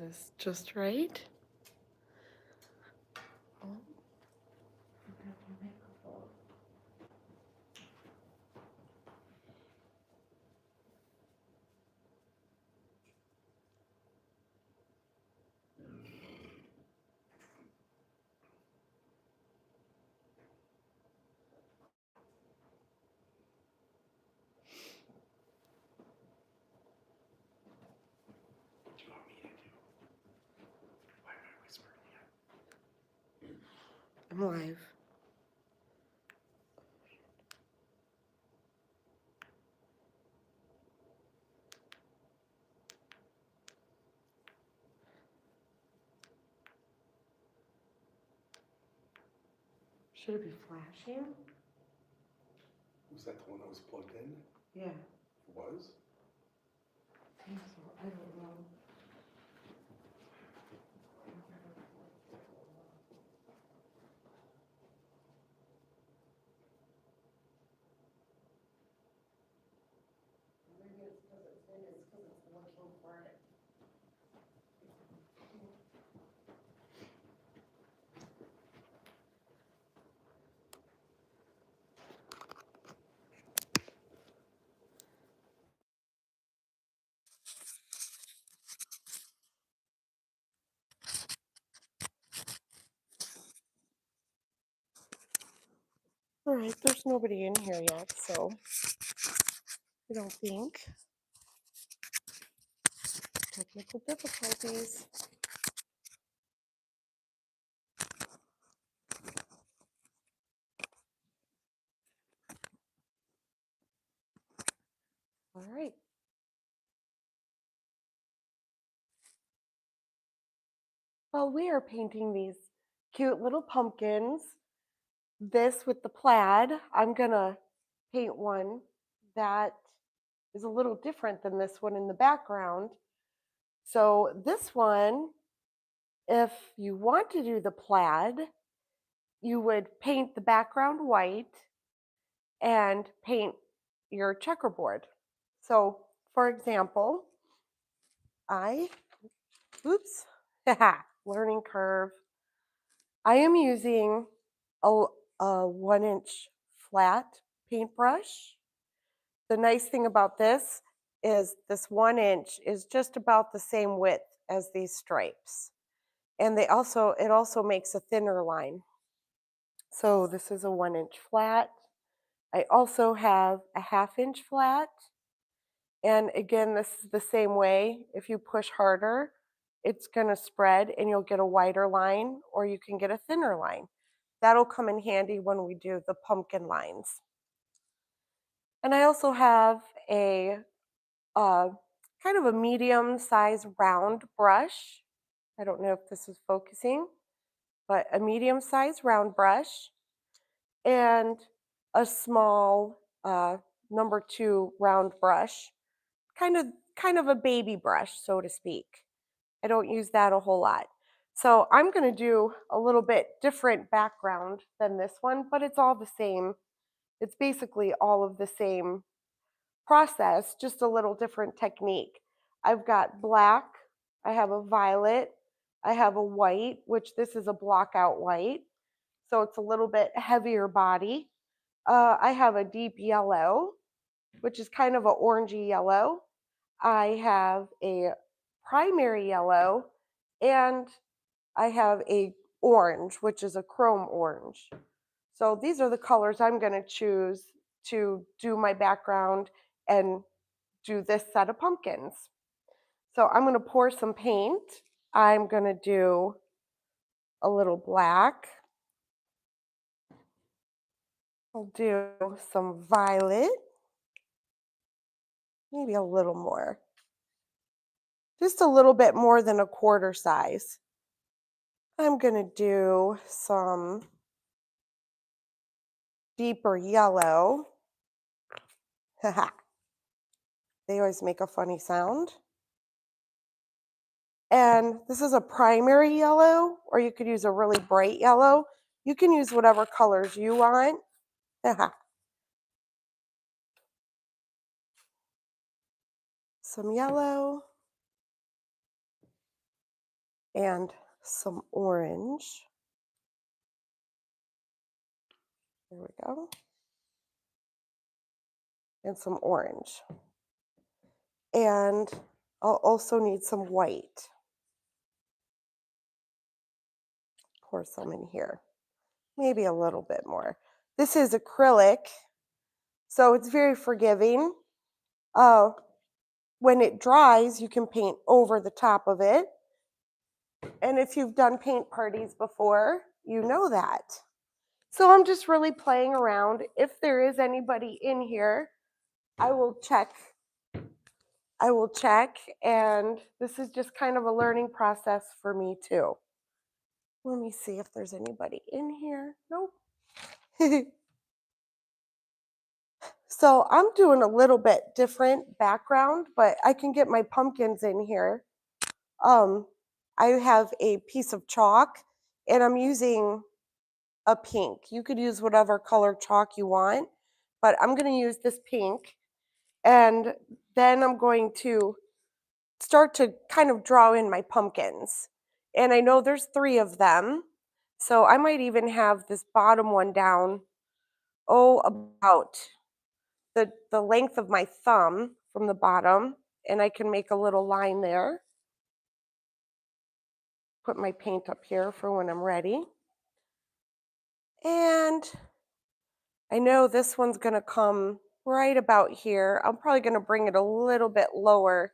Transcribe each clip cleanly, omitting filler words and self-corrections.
this just right. Oh. What do you want me to do? Why am I whispering yet? I'm live. Should it be flashing? Was that the one that was plugged in? Yeah. It was? I think so. I don't know. Maybe it's because it's looking for it. All right, there's nobody in here yet, so I don't think. Technical difficulties. All right. Well, we are painting these cute little pumpkins. This with the plaid, I'm gonna paint one that is a little different than this one in the background. So this one, if you want to do the plaid, you would paint the background white and paint your checkerboard. So for example, I, oops, learning curve. I am using a, a 1-inch flat paintbrush. The nice thing about this is this 1 inch is just about the same width as these stripes. And it also makes a thinner line. So this is a 1-inch flat. I also have a 1/2 inch flat. And again, this is the same way. If you push harder, it's gonna spread and you'll get a wider line or you can get a thinner line. That'll come in handy when we do the pumpkin lines. And I also have a uh, kind of a medium size round brush. I don't know if this is focusing, but a medium size round brush and a small number 2 round brush, kind of a baby brush, so to speak. I don't use that a whole lot. So I'm going to do a little bit different background than this one, but it's all the same. It's basically all of the same process, just a little different technique. I've got black, I have a violet, I have a white, which this is a block out white, so it's a little bit heavier body. I have a deep yellow, which is kind of an orangey yellow. I have a primary yellow, and I have a orange, which is a chrome orange. So these are the colors I'm going to choose to do my background and do this set of pumpkins. So I'm going to pour some paint. I'm going to do a little black. I'll do some violet, maybe a little more, just a little bit more than a quarter size. I'm going to do some deeper yellow. They always make a funny sound. And this is a primary yellow, or you could use a really bright yellow. You can use whatever colors you want. Some yellow. and some orange. There we go. And some orange. And I'll also need some white. Pour some in here. Maybe a little bit more. This is acrylic, so it's very forgiving. Uh, when it dries, you can paint over the top of it. And if you've done paint parties before, you know that. So I'm just really playing around. If there is anybody in here, I will check. I will check, and this is just kind of a learning process for me too. Let me see if there's anybody in here. Nope. So I'm doing a little bit different background, but I can get my pumpkins in here. Um, I have a piece of chalk and I'm using a pink. You could use whatever color chalk you want, but I'm going to use this pink. And then I'm going to start to kind of draw in my pumpkins. And I know there's 3 of them. So I might even have this bottom one down, oh, about the length of my thumb from the bottom, and I can make a little line there. Put my paint up here for when I'm ready. And I know this one's gonna come right about here. I'm probably gonna bring it a little bit lower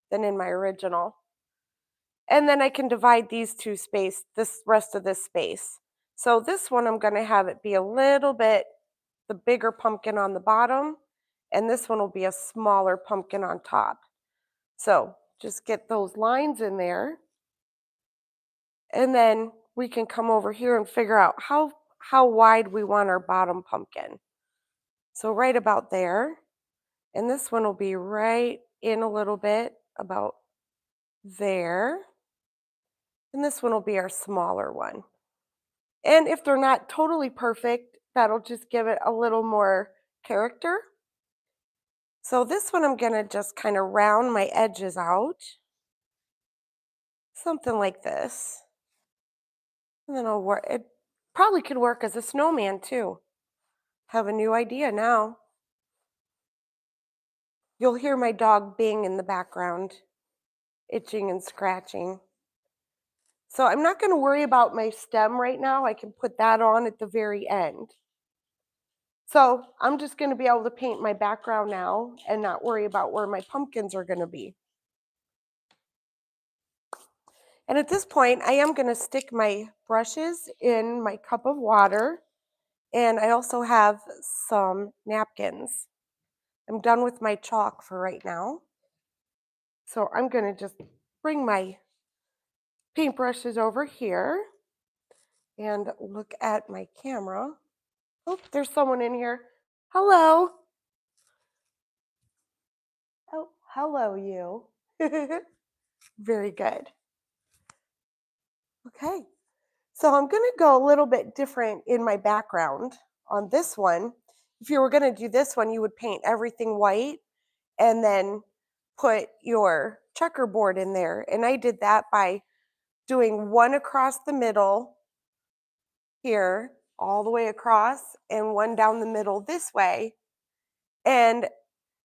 than in my original. And then I can divide these two space, this rest of this space. So this one I'm gonna have it be a little bit the bigger pumpkin on the bottom, and this one will be a smaller pumpkin on top. So just get those lines in there. And then we can come over here and figure out how wide we want our bottom pumpkin. So right about there. And this one will be right in a little bit about there. And this one will be our smaller one. And if they're not totally perfect, that'll just give it a little more character. So this one I'm gonna just kind of round my edges out. Something like this. And then I'll work, it probably could work as a snowman too. Have a new idea now. You'll hear my dog being in the background, itching and scratching. So I'm not going to worry about my stem right now. I can put that on at the very end. So I'm just going to be able to paint my background now and not worry about where my pumpkins are going to be. And at this point, I am going to stick my brushes in my cup of water. And I also have some napkins. I'm done with my chalk for right now. So I'm going to just bring my paintbrushes over here and look at my camera. Oh, there's someone in here. Hello. Oh, hello, you. Very good. Okay. So I'm going to go a little bit different in my background on this one. If you were going to do this one, you would paint everything white and then put your checkerboard in there. And I did that by doing one across the middle here, all the way across, and one down the middle this way. And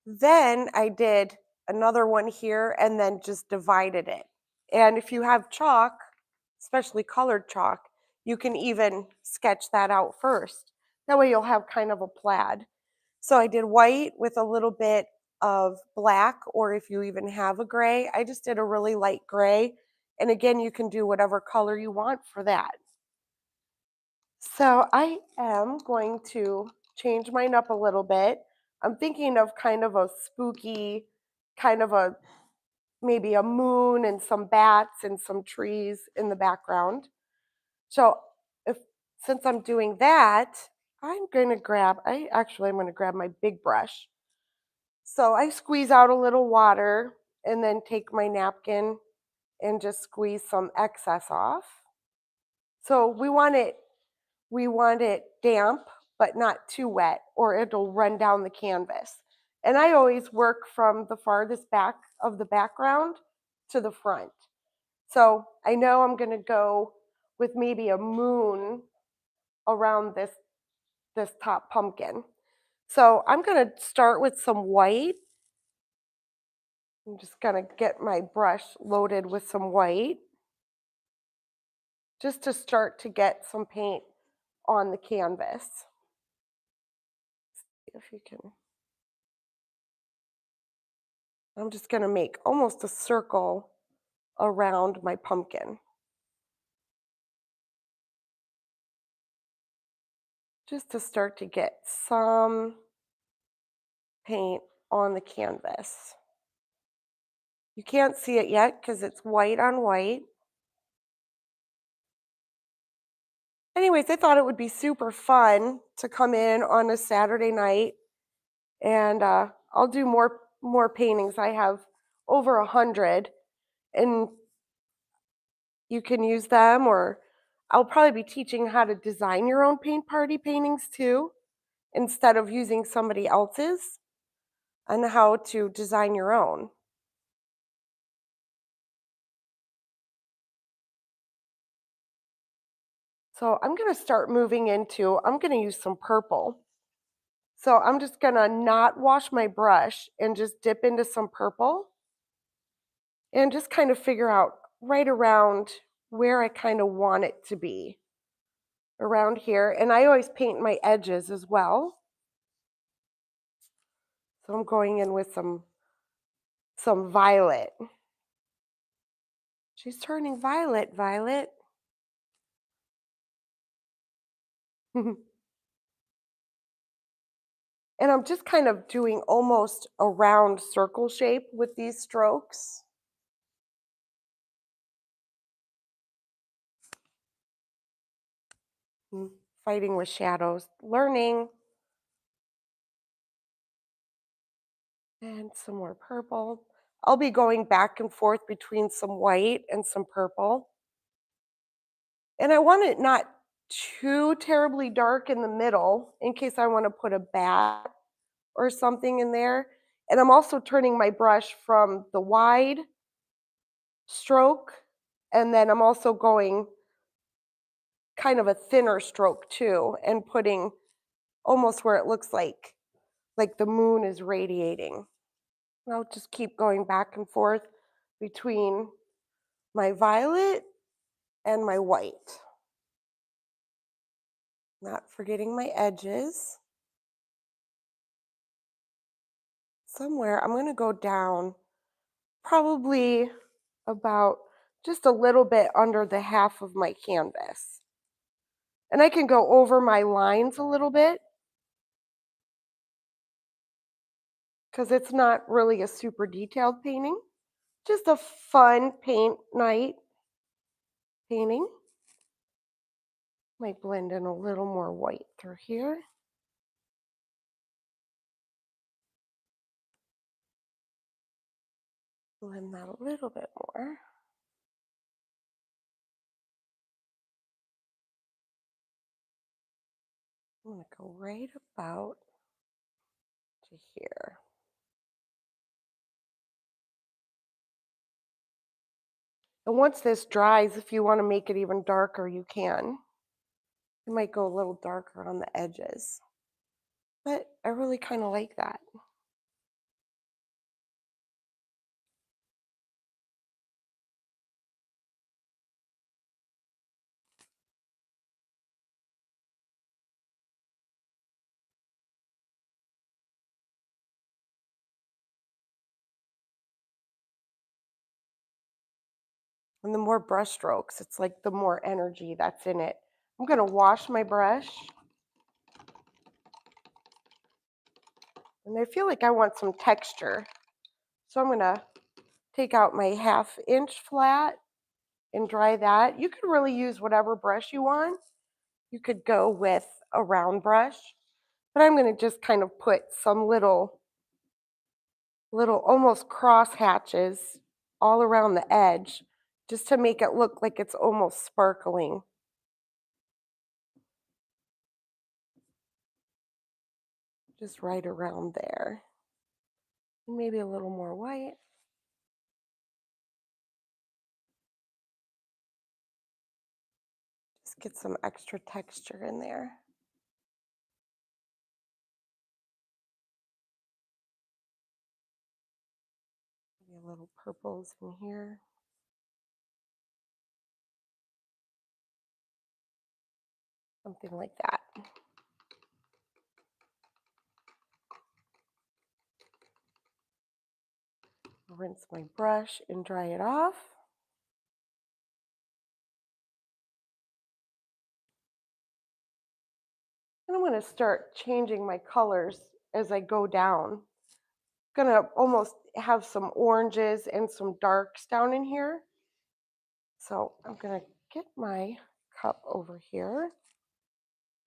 then I did another one here and then just divided it. And if you have chalk, especially colored chalk, you can even sketch that out first. That way you'll have kind of a plaid. So I did white with a little bit of black, or if you even have a gray, I just did a really light gray. And again, you can do whatever color you want for that. So I am going to change mine up a little bit. I'm thinking of kind of a spooky, kind of a maybe a moon and some bats and some trees in the background. So if since I'm doing that, I'm going to grab I'm going to grab my big brush. So I squeeze out a little water and then take my napkin and just squeeze some excess off. So we want it damp, but not too wet, or it'll run down the canvas. And I always work from the farthest back of the background to the front. So I know I'm gonna go with maybe a moon around this top pumpkin. So I'm gonna start with some white. I'm just gonna get my brush loaded with some white just to start to get some paint on the canvas. If you can, I'm just gonna make almost a circle around my pumpkin just to start to get some paint on the canvas. You can't see it yet because it's white on white. Anyways, I thought it would be super fun to come in on a Saturday night and I'll do more paintings. I have over 100, and you can use them, or I'll probably be teaching how to design your own paint party paintings too, instead of using somebody else's, and how to design your own. So I'm gonna start moving into, I'm gonna use some purple. So I'm just gonna not wash my brush and just dip into some purple and just kind of figure out right around where I kind of want it to be around here. And I always paint my edges as well. So I'm going in with some violet. She's turning violet, Violet. And I'm just kind of doing almost a round circle shape with these strokes. Fighting with shadows, learning. And some more purple. I'll be going back and forth between some white and some purple. And I want it not too terribly dark in the middle in case I want to put a bat or something in there. And I'm also turning my brush from the wide stroke, and then I'm also going kind of a thinner stroke too, and putting almost where it looks like the moon is radiating. I'll just keep going back and forth between my violet and my white. Not forgetting my edges. Somewhere I'm going to go down probably about just a little bit under the half of my canvas. And I can go over my lines a little bit because it's not really a super detailed painting. Just a fun paint night painting. Might blend in a little more white through here. Blend that a little bit more. I'm going to go right about to here. And once this dries, if you want to make it even darker, you can. It might go a little darker on the edges, but I really kind of like that. And the more brush strokes, it's like the more energy that's in it. I'm going to wash my brush. And I feel like I want some texture. So I'm going to take out my 1/2 inch flat and dry that. You could really use whatever brush you want. You could go with a round brush, but I'm going to just kind of put some little almost cross hatches all around the edge just to make it look like it's almost sparkling. Just right around there. Maybe a little more white. get some extra texture in there. Maybe a little purples in here. Something like that. Rinse my brush and dry it off. And I'm going to start changing my colors as I go down. Going to almost have some oranges and some darks down in here. So I'm going to get my cup over here,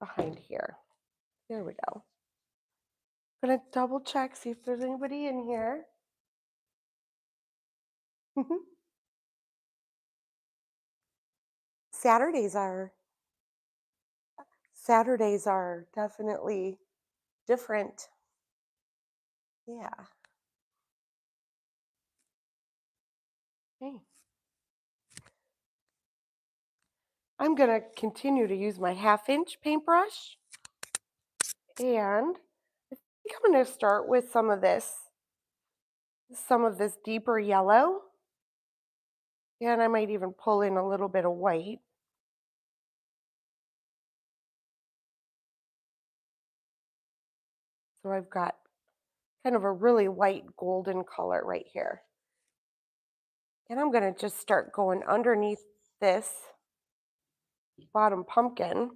behind here. There we go. I'm going to double check, see if there's anybody in here. Saturdays are Saturdays are definitely different. Yeah. Okay. I'm going to continue to use my 1/2 inch paintbrush. And I think I'm going to start with some of this deeper yellow. And I might even pull in a little bit of white. So I've got kind of a really white golden color right here. And I'm going to just start going underneath this bottom pumpkin.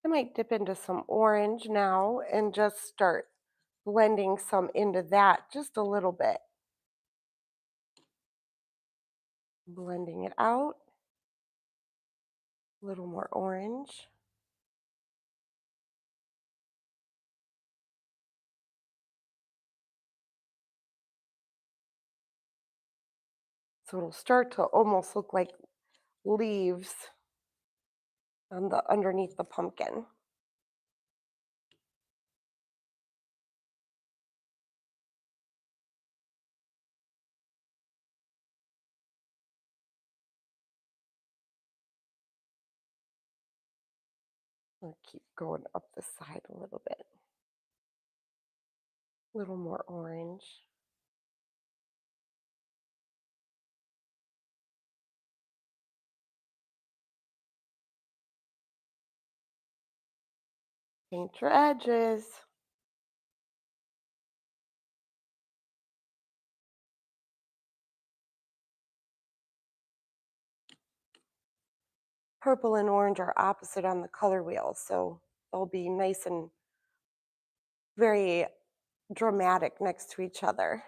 I might dip into some orange now and just start blending some into that just a little bit. Blending it out. A little more orange. So it'll start to almost look like leaves on the underneath the pumpkin. I'll keep going up the side a little bit. A little more orange. Paint your edges. Purple and orange are opposite on the color wheel, so they'll be nice and very dramatic next to each other.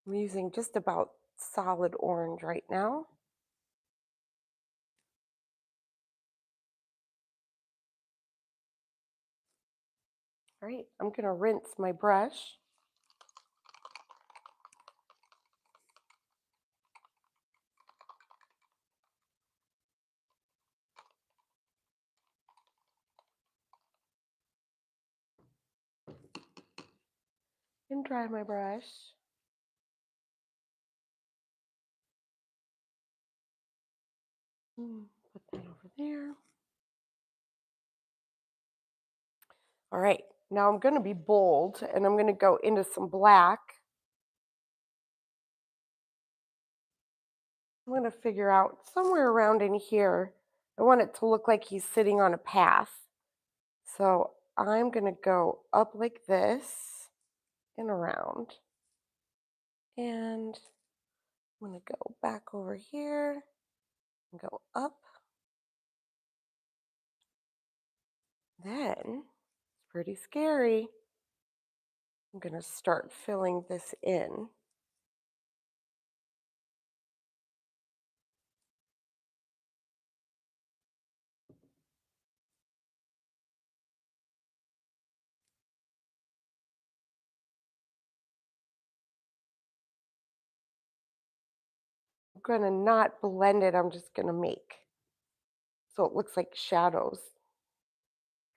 I'm using just about solid orange right now. All right, I'm going to rinse my brush. And dry my brush. Put that over there. All right, now I'm going to be bold and I'm going to go into some black. I'm going to figure out somewhere around in here, I want it to look like he's sitting on a path. So I'm going to go up like this and around. And I'm going to go back over here and go up. Then it's pretty scary. I'm going to start filling this in. I'm going to not blend it, I'm just going to make so it looks like shadows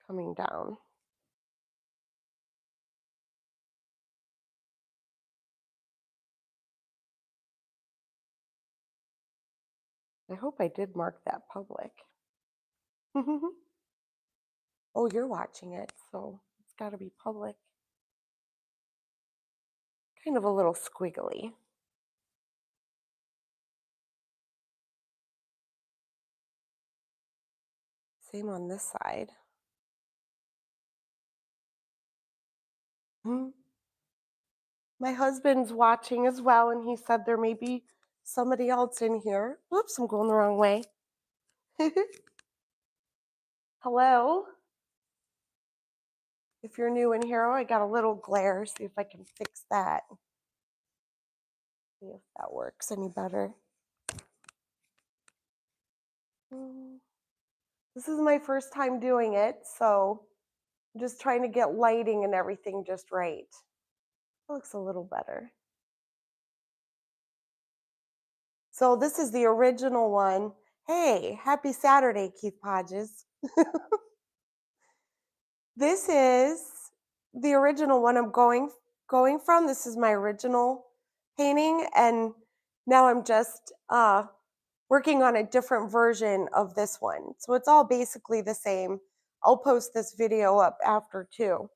coming down. I hope I did mark that public. Oh, you're watching it, so it's got to be public. Kind of a little squiggly. Same on this side. Hmm. My husband's watching as well, and he said there may be somebody else in here. Whoops, I'm going the wrong way. Hello? If you're new in here, oh, I got a little glare. See if I can fix that. See if that works any better. This is my first time doing it, so I'm just trying to get lighting and everything just right. It looks a little better. So this is the original one. Hey, happy Saturday, Keith Podges. This is the original one I'm going from. This is my original painting, and now I'm just working on a different version of this one. So it's all basically the same. I'll post this video up after too.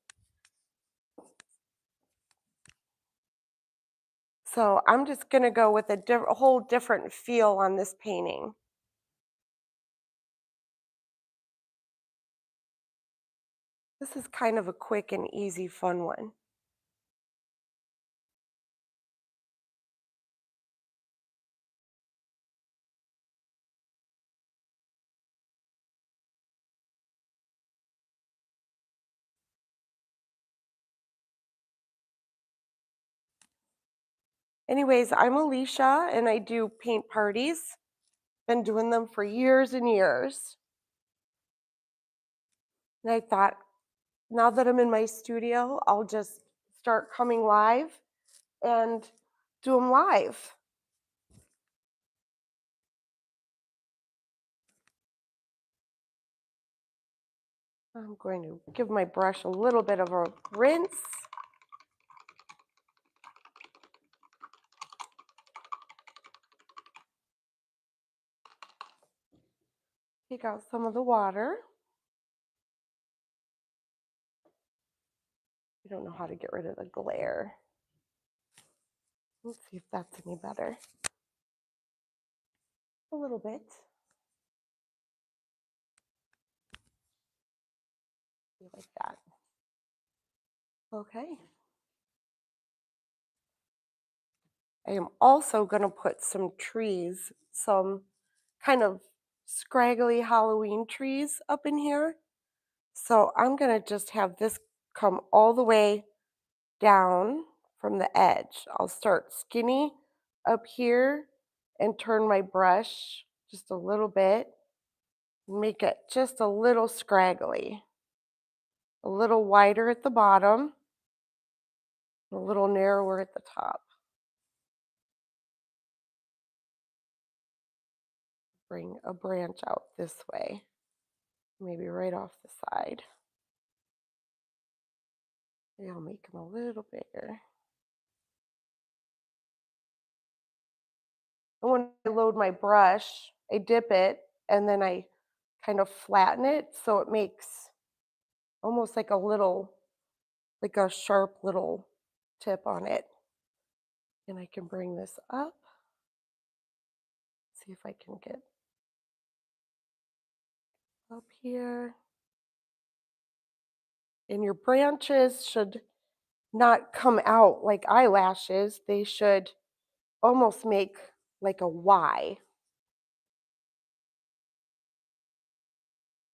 So I'm just gonna go with a whole different feel on this painting. This is kind of a quick and easy, fun one. Anyways, I'm Alicia and I do paint parties. Been doing them for years and years. And I thought, now that I'm in my studio, I'll just start coming live and do them live. I'm going to give my brush a little bit of a rinse. Take out some of the water. I don't know how to get rid of the glare. Let's see if that's any better. A little bit. Like that. Okay. I am also going to put some trees, some kind of scraggly Halloween trees up in here. So I'm going to just have this come all the way down from the edge. I'll start skinny up here and turn my brush just a little bit, make it just a little scraggly, a little wider at the bottom, a little narrower at the top. Bring a branch out this way, maybe right off the side. Maybe I'll make them a little bigger. And when I load my brush, I dip it and then I kind of flatten it so it makes almost like like a sharp little tip on it. And I can bring this up. See if I can get up here. And your branches should not come out like eyelashes. They should almost make like a Y.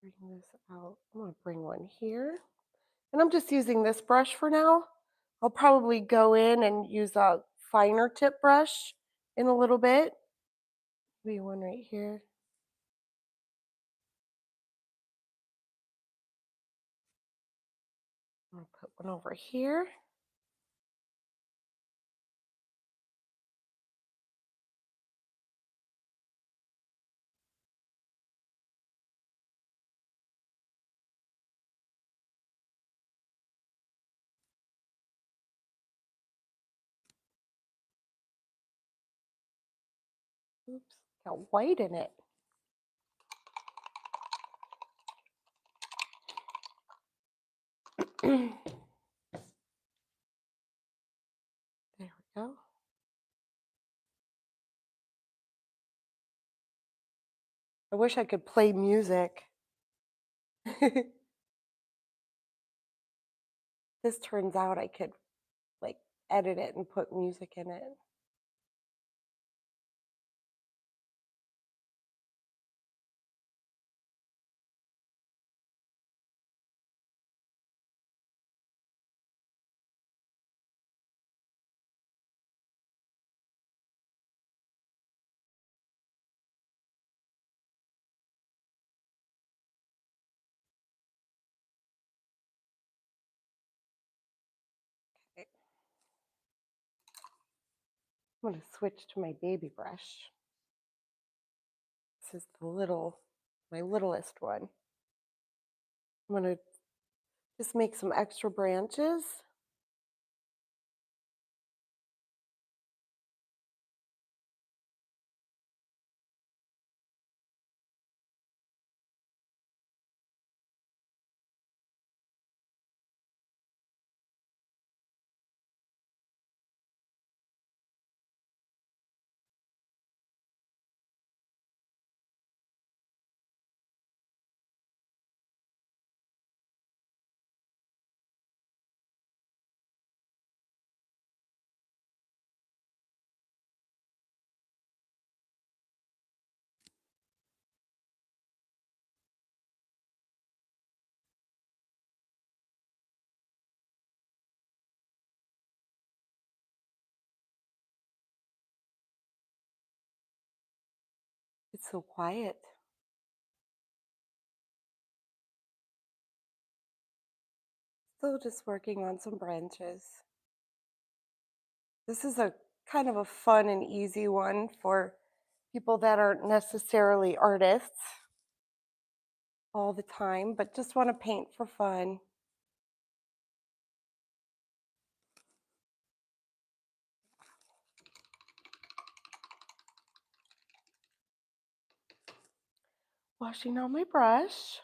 Bring this out. I'm going to bring one here. And I'm just using this brush for now. I'll probably go in and use a finer tip brush in a little bit. Maybe one right here. I'll put one over here. Oops, got white in it. There we go. I wish I could play music. This turns out I could like edit it and put music in it. Okay. I'm going to switch to my baby brush. This is my littlest one. I'm going to just make some extra branches. It's so quiet. Still just working on some branches. This is a kind of a fun and easy one for people that aren't necessarily artists all the time, but just want to paint for fun. Washing out my brush.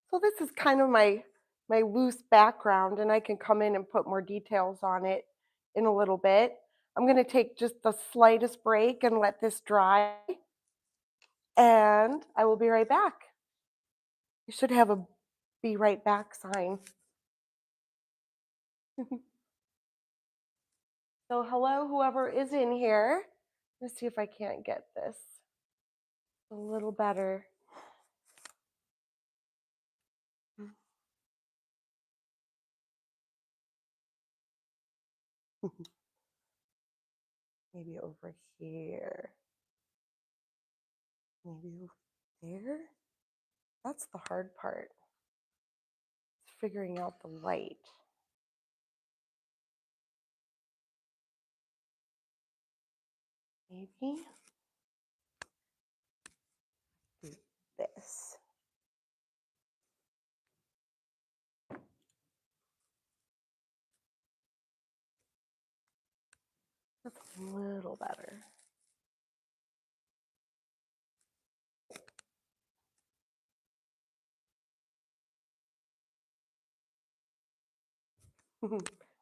So this is kind of my loose background, and I can come in and put more details on it in a little bit. I'm going to take just the slightest break and let this dry, and I will be right back. You should have a be right back sign. So hello, whoever is in here. Let's see if I can't get this a little better. Maybe over here. Maybe there. That's the hard part. It's figuring out the light. Maybe do this. That's a little better.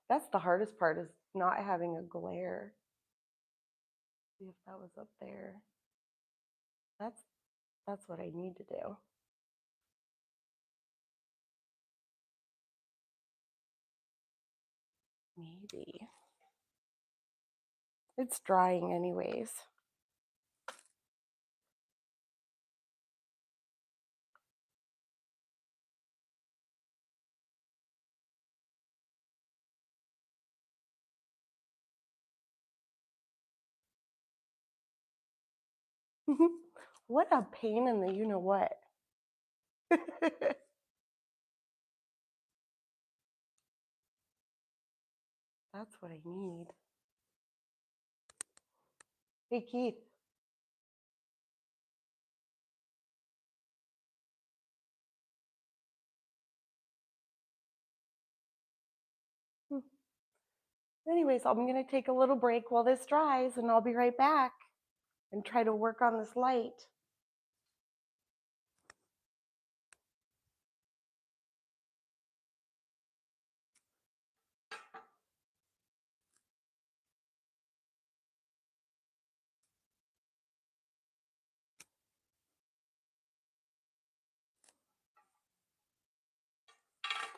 That's the hardest part is not having a glare. See if that was up there. That's that's what I need to do. Maybe. It's drying anyways. What a pain in the you know what. That's what I need. Hey, Keith. Hmm. Anyways, I'm going to take a little break while this dries and I'll be right back and try to work on this light.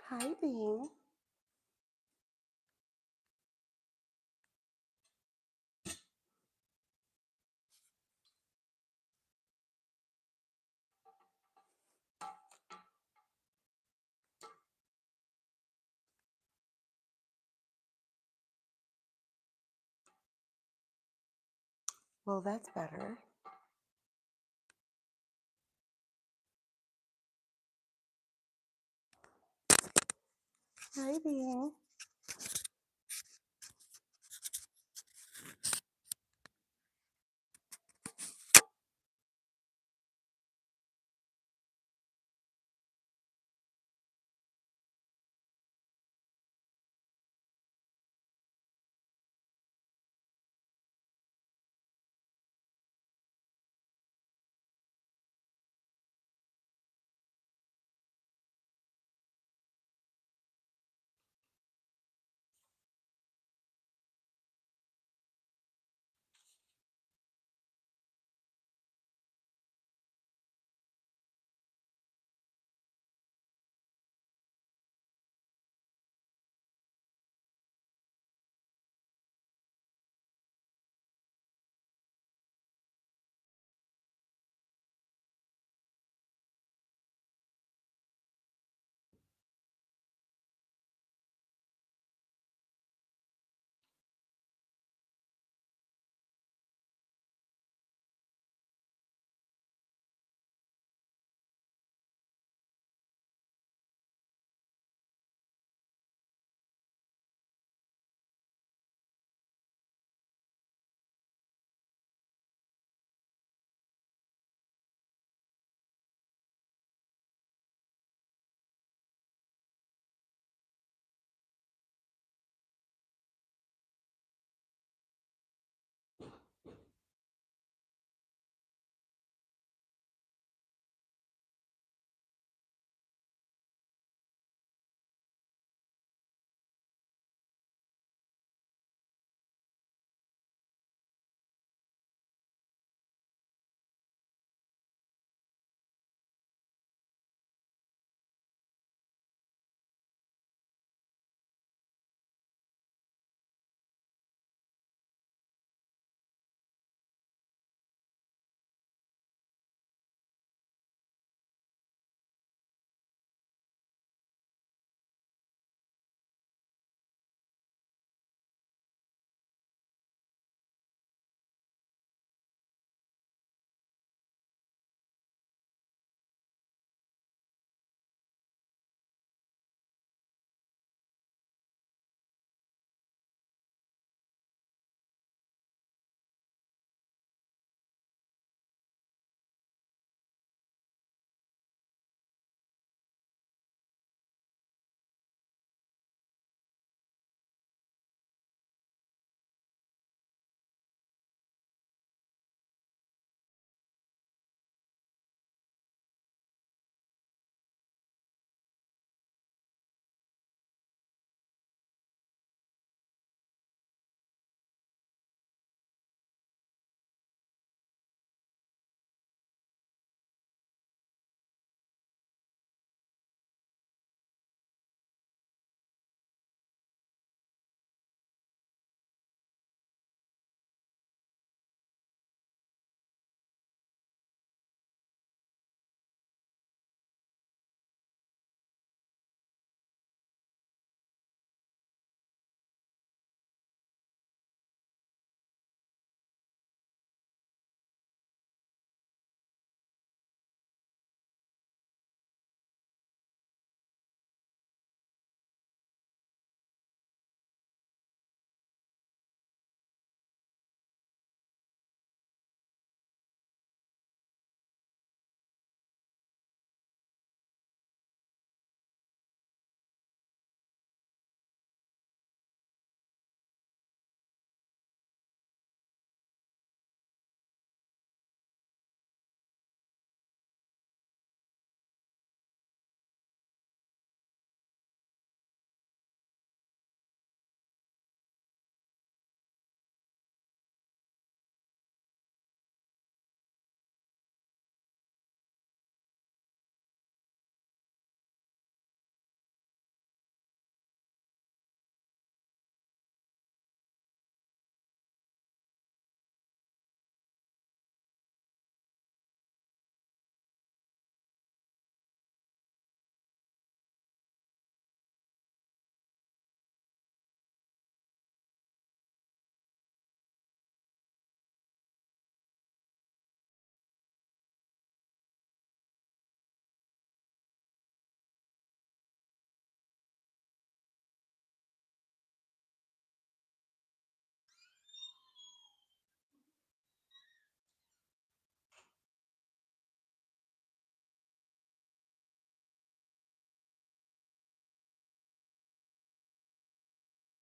Hi, Bean. Well, that's better. Hi, Bean.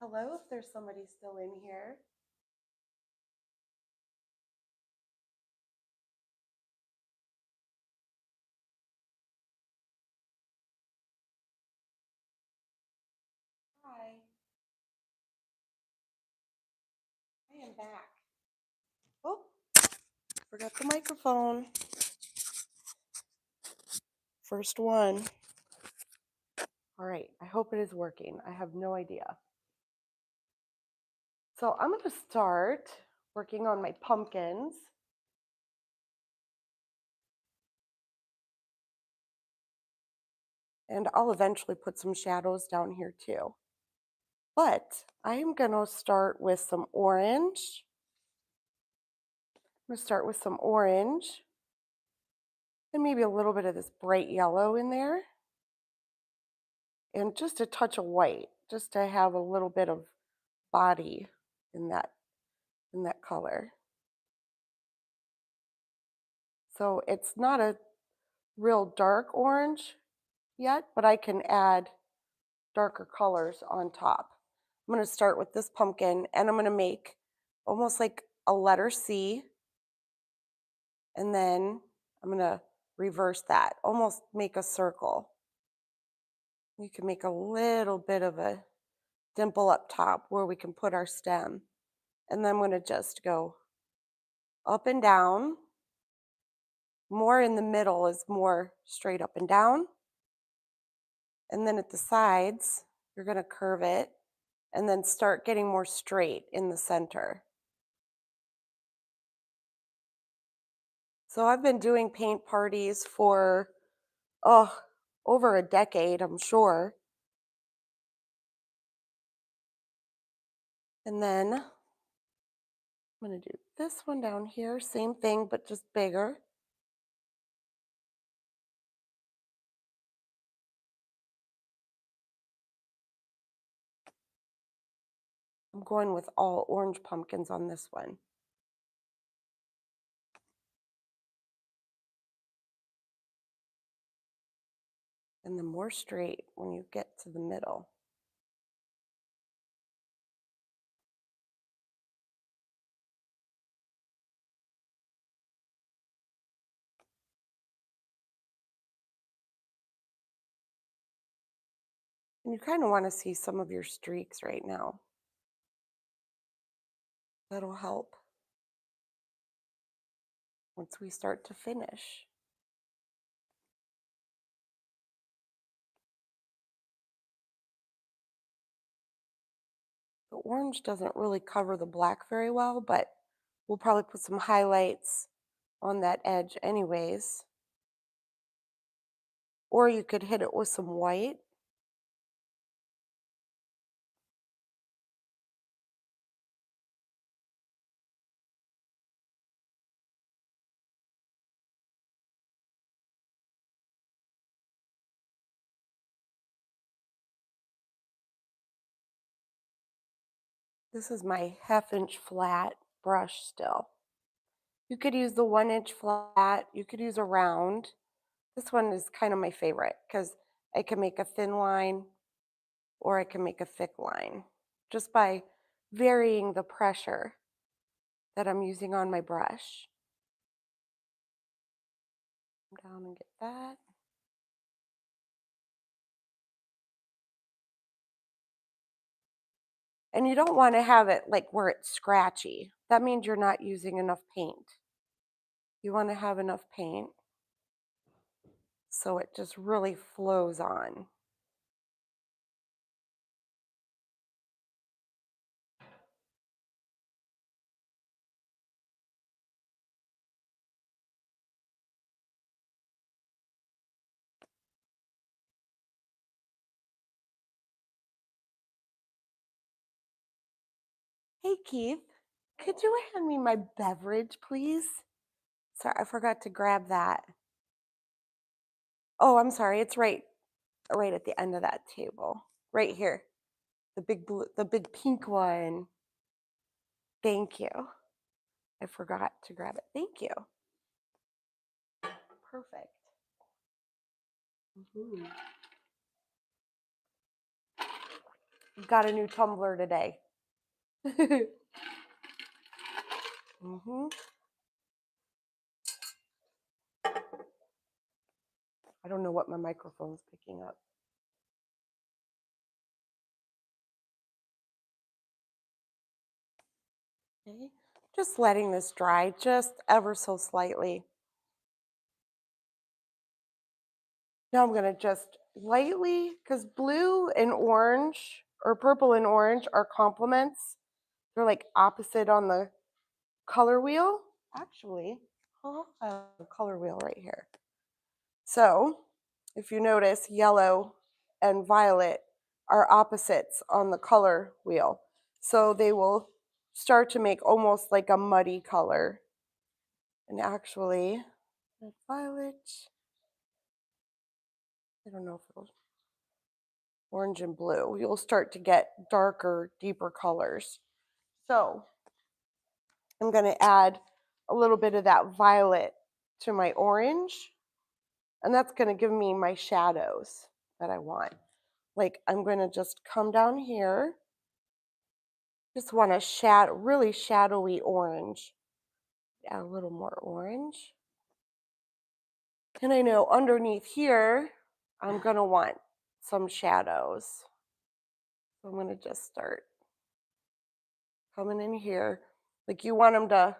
Hello, if there's somebody still in here. Hi, I am back. Oh, forgot the microphone. First one. All right, I hope it is working. I have no idea. So I'm going to start working on my pumpkins. And I'll eventually put some shadows down here too. But I am going to start with some orange. I'm going to start with some orange and maybe a little bit of this bright yellow in there. And just a touch of white, just to have a little bit of body in that color. So it's not a real dark orange yet, but I can add darker colors on top. I'm going to start with this pumpkin and I'm going to make almost like a letter C, and then I'm going to reverse that, almost make a circle. You can make a little bit of a dimple up top where we can put our stem, and then I'm going to just go up and down. More in the middle is more straight up and down. And then at the sides, you're going to curve it and then start getting more straight in the center. So I've been doing paint parties for, over a decade, I'm sure. And then I'm going to do this one down here, same thing, but just bigger. I'm going with all orange pumpkins on this one. And then more straight when you get to the middle. And you kind of want to see some of your streaks right now. That'll help once we start to finish. The orange doesn't really cover the black very well, but we'll probably put some highlights on that edge anyways. Or you could hit it with some white. This is my 1/2 inch flat brush still. You could use the 1 inch flat, you could use a round. This one is kind of my favorite because I can make a thin line or I can make a thick line just by varying the pressure that I'm using on my brush. Come down and get that. And you don't want to have it like where it's scratchy. That means you're not using enough paint. You want to have enough paint so it just really flows on. Hey Keith, could you hand me my beverage, please? Sorry, I forgot to grab that. Oh, I'm sorry. It's right at the end of that table. Right here. The big blue, the big pink one. Thank you. I forgot to grab it. Thank you. Perfect. Got a new tumbler today. hmm I don't know what my microphone's picking up. Okay. Just letting this dry just ever so slightly. Now I'm gonna just lightly, because blue and orange or purple and orange are complements. They're like opposite on the color wheel. Actually, I'll have a color wheel right here. So if you notice, yellow and violet are opposites on the color wheel. So they will start to make almost like a muddy color. And actually, violet, I don't know if it'll, orange and blue, you'll start to get darker, deeper colors. So I'm going to add a little bit of that violet to my orange, and that's going to give me my shadows that I want. Like I'm going to just come down here, just want a really shadowy orange. Add a little more orange. And I know underneath here, I'm going to want some shadows. So I'm going to just start coming in here. Like you want them to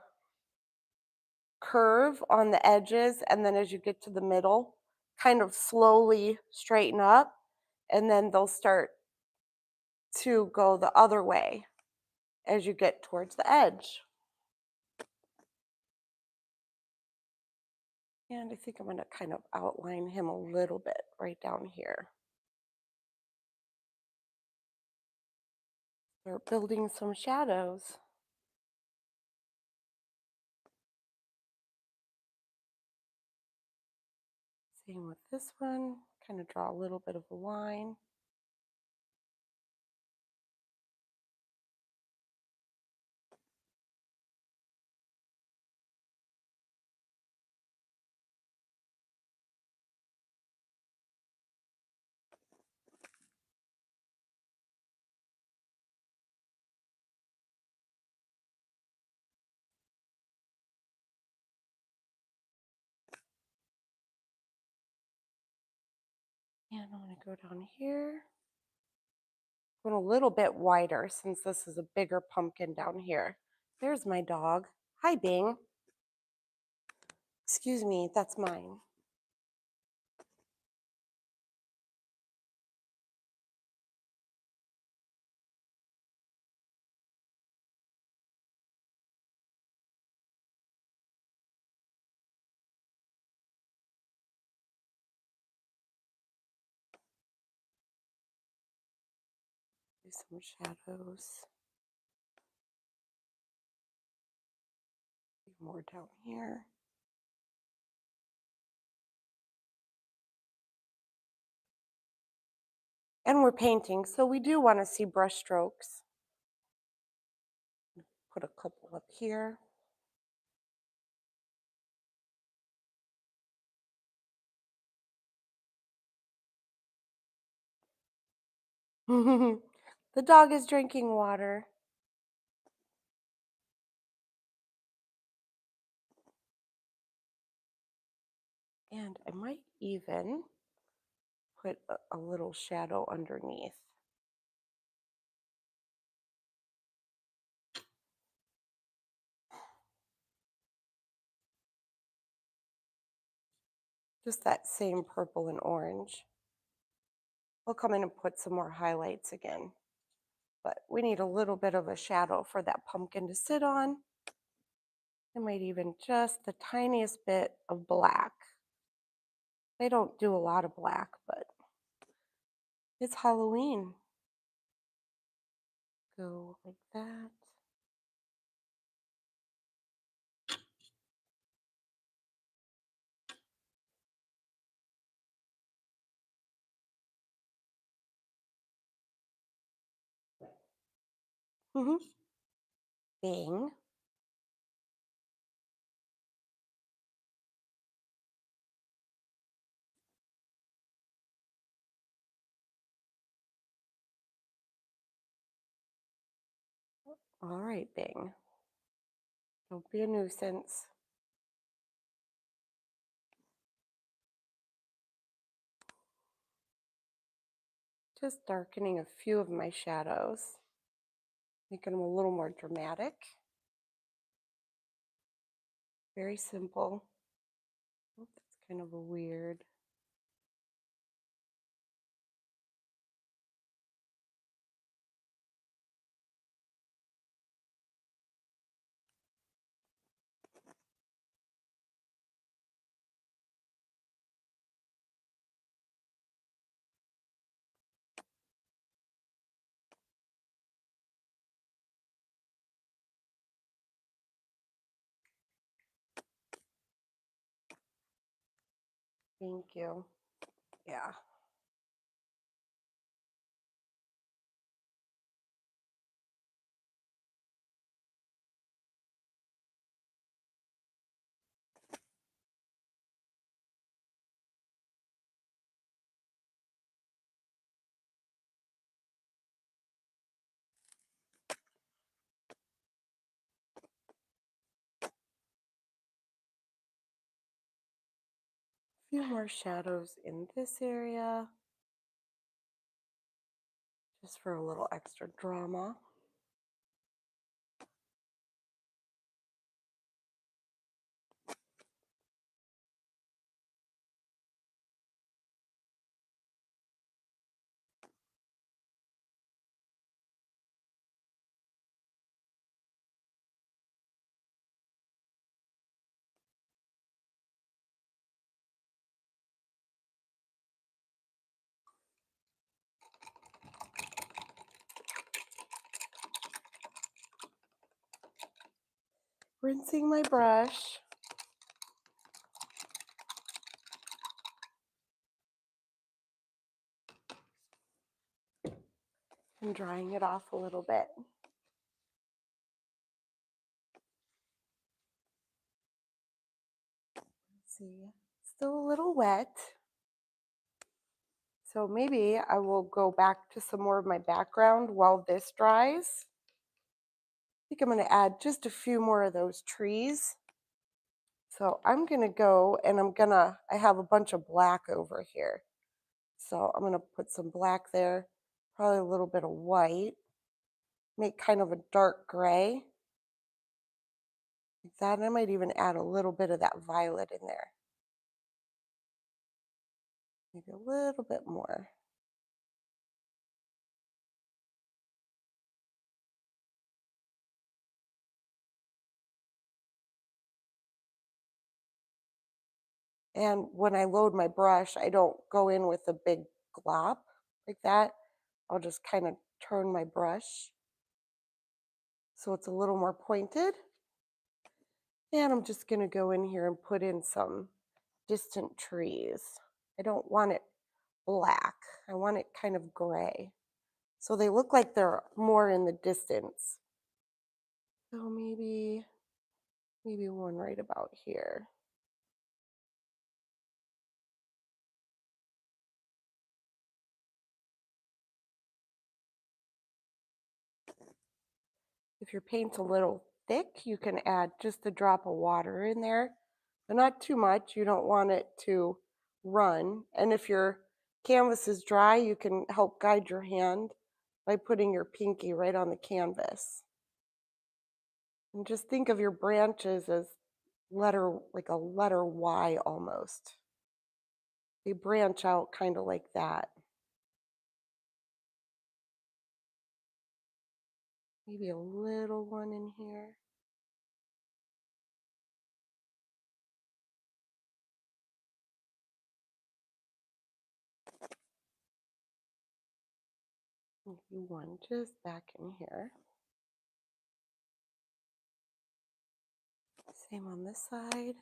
curve on the edges, and then as you get to the middle, kind of slowly straighten up, and then they'll start to go the other way as you get towards the edge. And I think I'm going to kind of outline him a little bit right down here. Start building some shadows. Same with this one. Kind of draw a little bit of a line. And I'm going to go down here. Going a little bit wider since this is a bigger pumpkin down here. There's my dog. Hi, Bing. Excuse me, that's mine. Do some shadows. More down here. And we're painting, so we do want to see brush strokes. Put a couple up here. The dog is drinking water. And I might even put a little shadow underneath. Just that same purple and orange. We'll come in and put some more highlights again. But we need a little bit of a shadow for that pumpkin to sit on. I might even just the tiniest bit of black. They don't do a lot of black, but it's Halloween. Go like that. Bing. All right, Bing. Don't be a nuisance. Just darkening a few of my shadows, making them a little more dramatic. Very simple. Oh, that's kind of a weird. Thank you. Yeah. A few more shadows in this area, just for a little extra drama. Rinsing my brush. And drying it off a little bit. Let's see, still a little wet. So maybe I will go back to some more of my background while this dries. I think I'm going to add just a few more of those trees. So I'm going to go and I have a bunch of black over here. So I'm going to put some black there, probably a little bit of white, make kind of a dark gray. Like that. And I might even add a little bit of that violet in there. Maybe a little bit more. And when I load my brush, I don't go in with a big glop like that. I'll just kind of turn my brush so it's a little more pointed. And I'm just going to go in here and put in some distant trees. I don't want it black. I want it kind of gray. So they look like they're more in the distance. So maybe one right about here. If your paint's a little thick, you can add just a drop of water in there, but not too much. You don't want it to run. And if your canvas is dry, you can help guide your hand by putting your pinky right on the canvas. And just think of your branches as like a letter Y almost. They branch out kind of like that. Maybe a little one in here. Maybe one just back in here. Same on this side.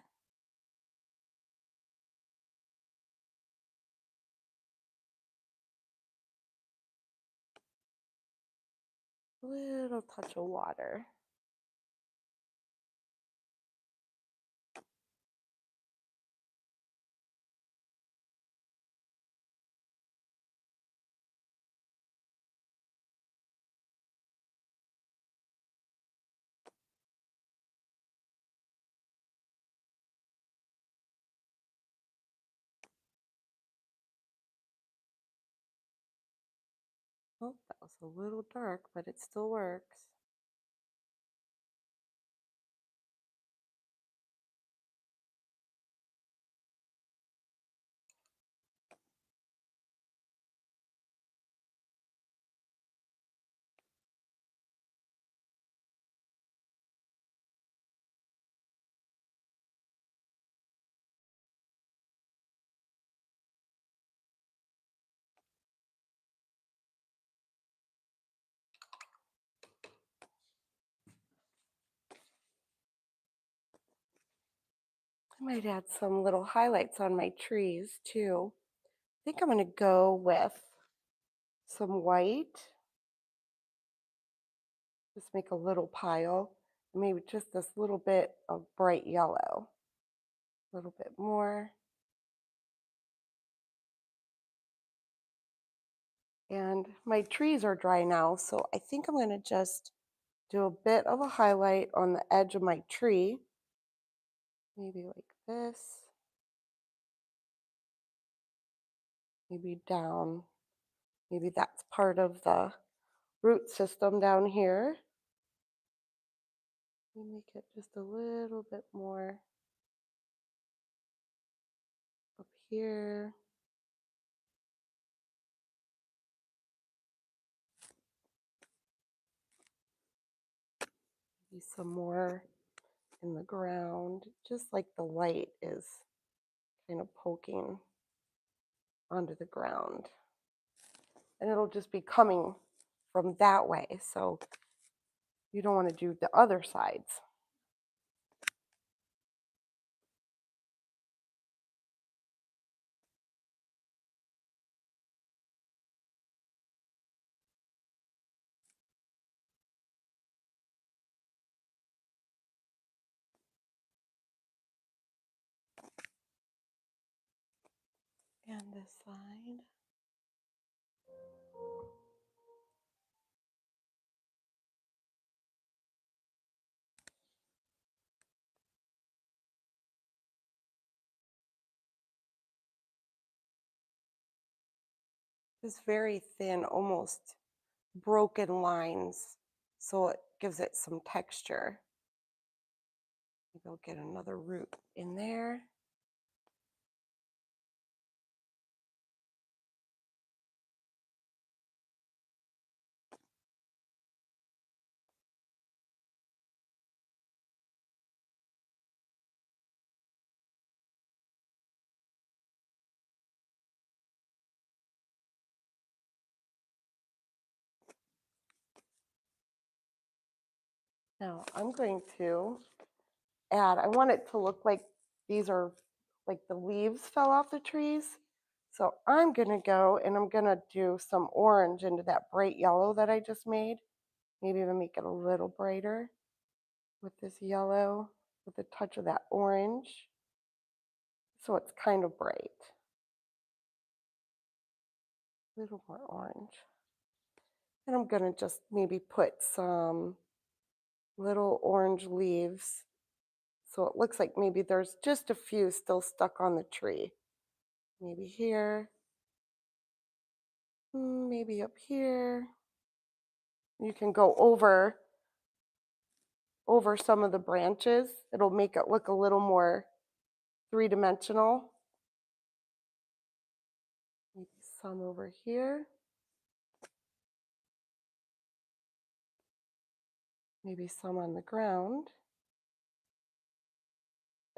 Little touch of water. Oh, that was a little dark, but it still works. I might add some little highlights on my trees too. I think I'm going to go with some white. Just make a little pile. Maybe just this little bit of bright yellow. A little bit more. And my trees are dry now, so I think I'm going to just do a bit of a highlight on the edge of my tree. Maybe like this. Maybe down. Maybe that's part of the root system down here. Make it just a little bit more up here. Maybe some more in the ground, just like the light is kind of poking onto the ground. And it'll just be coming from that way. So you don't want to do the other sides. And this side. This very thin, almost broken lines, so it gives it some texture. Maybe I'll get another root in there. Now I'm going to add, I want it to look like these are like the leaves fell off the trees. So I'm going to go and I'm going to do some orange into that bright yellow that I just made. Maybe even make it a little brighter with this yellow with a touch of that orange. So it's kind of bright. A little more orange. And I'm going to just maybe put some little orange leaves. So it looks like maybe there's just a few still stuck on the tree. Maybe here, maybe up here. You can go over some of the branches. It'll make it look a little more three-dimensional. Maybe some over here. Maybe some on the ground.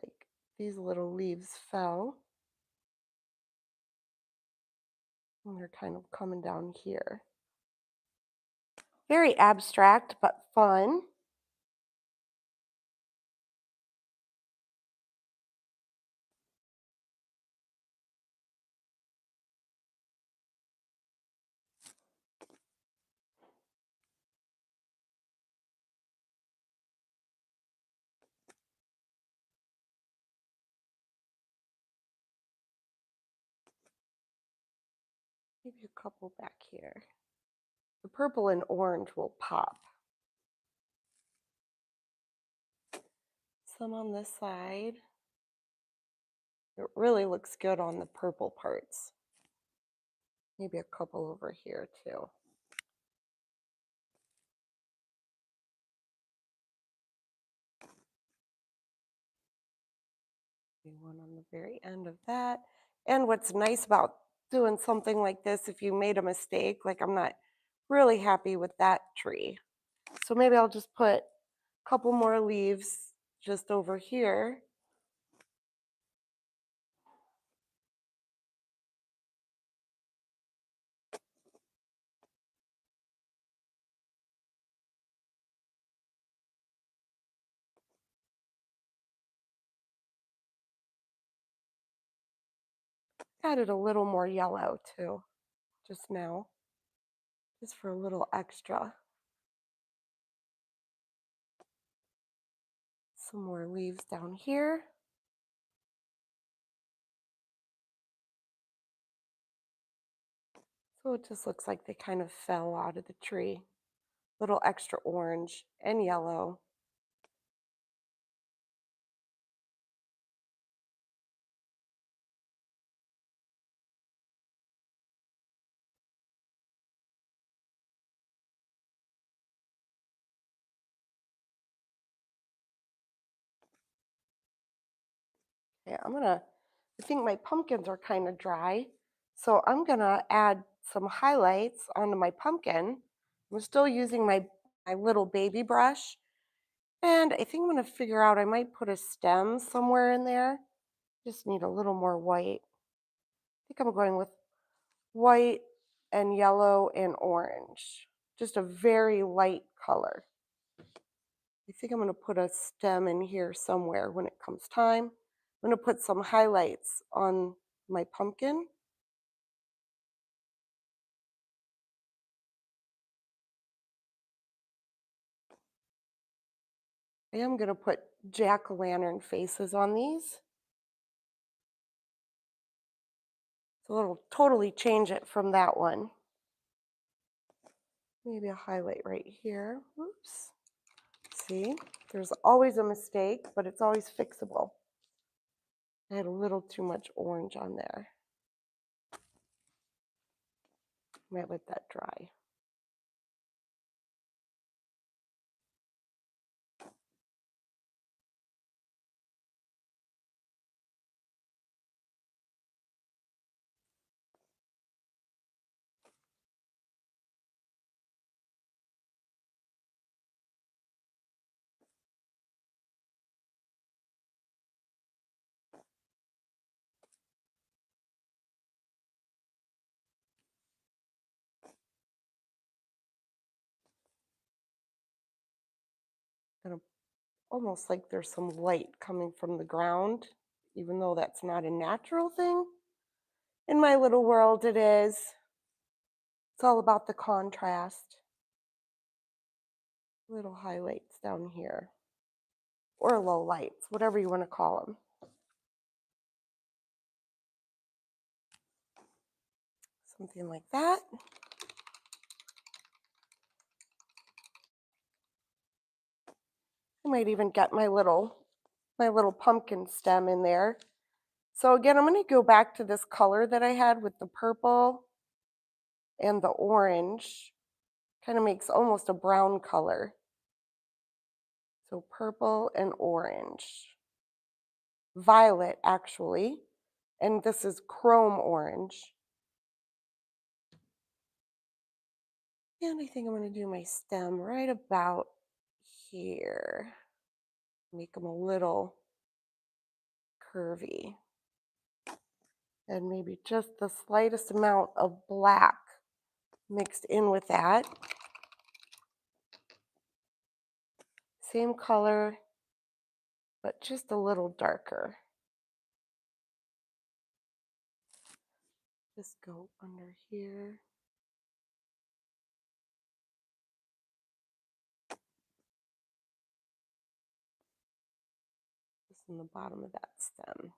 Like these little leaves fell. And they're kind of coming down here. Very abstract, but fun. Maybe a couple back here. The purple and orange will pop. Some on this side. It really looks good on the purple parts. Maybe a couple over here too. Maybe one on the very end of that. And what's nice about doing something like this, if you made a mistake, like I'm not really happy with that tree. So maybe I'll just put a couple more leaves just over here. Added a little more yellow too, just now, just for a little extra. Some more leaves down here. So it just looks like they kind of fell out of the tree. Little extra orange and yellow. Yeah, I think my pumpkins are kind of dry. So I'm gonna add some highlights onto my pumpkin. I'm still using my little baby brush. And I think I'm gonna figure out I might put a stem somewhere in there. Just need a little more white. I think I'm going with white and yellow and orange. Just a very light color. I think I'm going to put a stem in here somewhere when it comes time. I'm going to put some highlights on my pumpkin. I am going to put jack-o'-lantern faces on these. So it'll totally change it from that one. Maybe a highlight right here. Oops. See, there's always a mistake, but it's always fixable. I had a little too much orange on there. Might let that dry. Gonna almost like there's some light coming from the ground, even though that's not a natural thing. In my little world, it is. It's all about the contrast. Little highlights down here, or low lights, whatever you want to call them. Something like that. I might even get my little pumpkin stem in there. So again, I'm going to go back to this color that I had with the purple and the orange. Kind of makes almost a brown color. So purple and orange. Violet, actually. And this is chrome orange. And I think I'm going to do my stem right about here. Make them a little curvy. And maybe just the slightest amount of black mixed in with that. Same color, but just a little darker. Just go under here. Just in the bottom of that stem.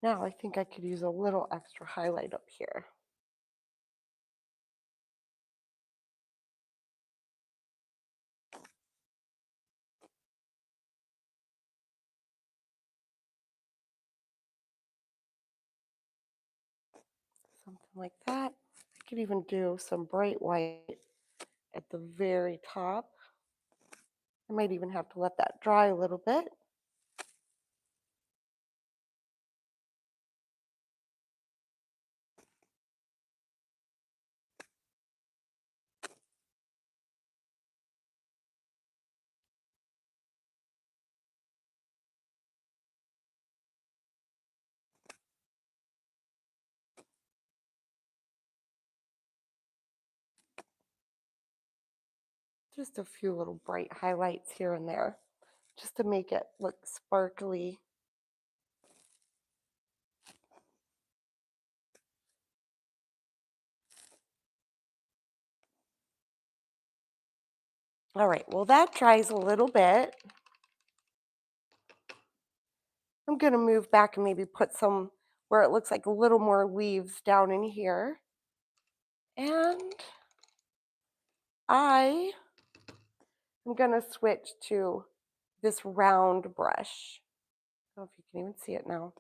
Now I think I could use a little extra highlight up here. Something like that. I could even do some bright white at the very top. I might even have to let that dry a little bit. Just a few little bright highlights here and there, just to make it look sparkly. All right, well, that dries a little bit. I'm going to move back and maybe put some where it looks like a little more leaves down in here. And I am going to switch to this round brush. I don't know if you can even see it now.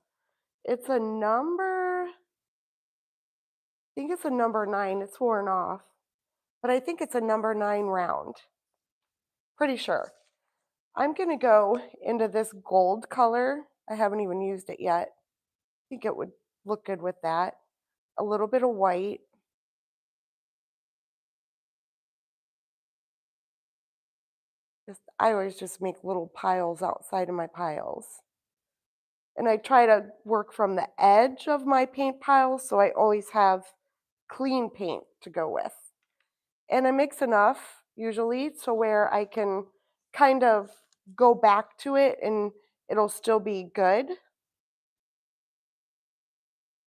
It's a number, I think it's a number 9. It's worn off, but I think it's a number 9 round. Pretty sure. I'm going to go into this gold color. I haven't even used it yet. I think it would look good with that. A little bit of white. I always just make little piles outside of my piles. And I try to work from the edge of my paint piles so I always have clean paint to go with. And I mix enough usually so where I can kind of go back to it and it'll still be good.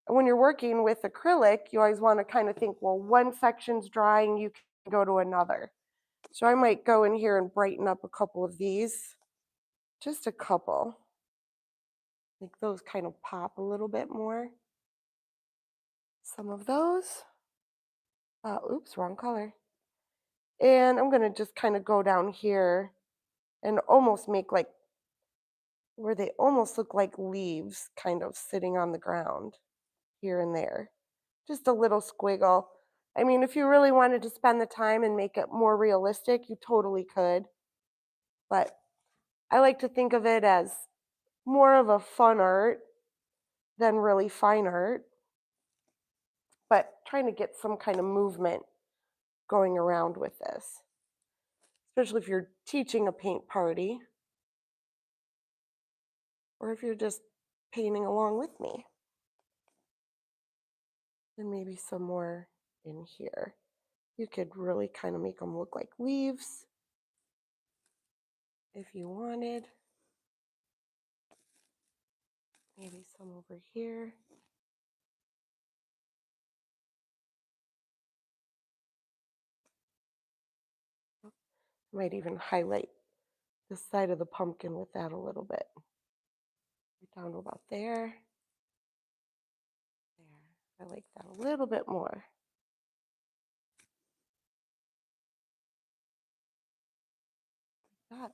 And when you're working with acrylic, you always want to kind of think, well, one section's drying, you can go to another. So I might go in here and brighten up a couple of these, just a couple. Make those kind of pop a little bit more. Some of those. Oops, wrong color. And I'm going to just kind of go down here and almost make like where they almost look like leaves kind of sitting on the ground here and there. Just a little squiggle. I mean, if you really wanted to spend the time and make it more realistic, you totally could. But I like to think of it as more of a fun art than really fine art, but trying to get some kind of movement going around with this, especially if you're teaching a paint party or if you're just painting along with me. And maybe some more in here. You could really kind of make them look like leaves if you wanted. Maybe some over here. Might even highlight the side of the pumpkin with that a little bit. Down to about there. There. I like that a little bit more. Like that.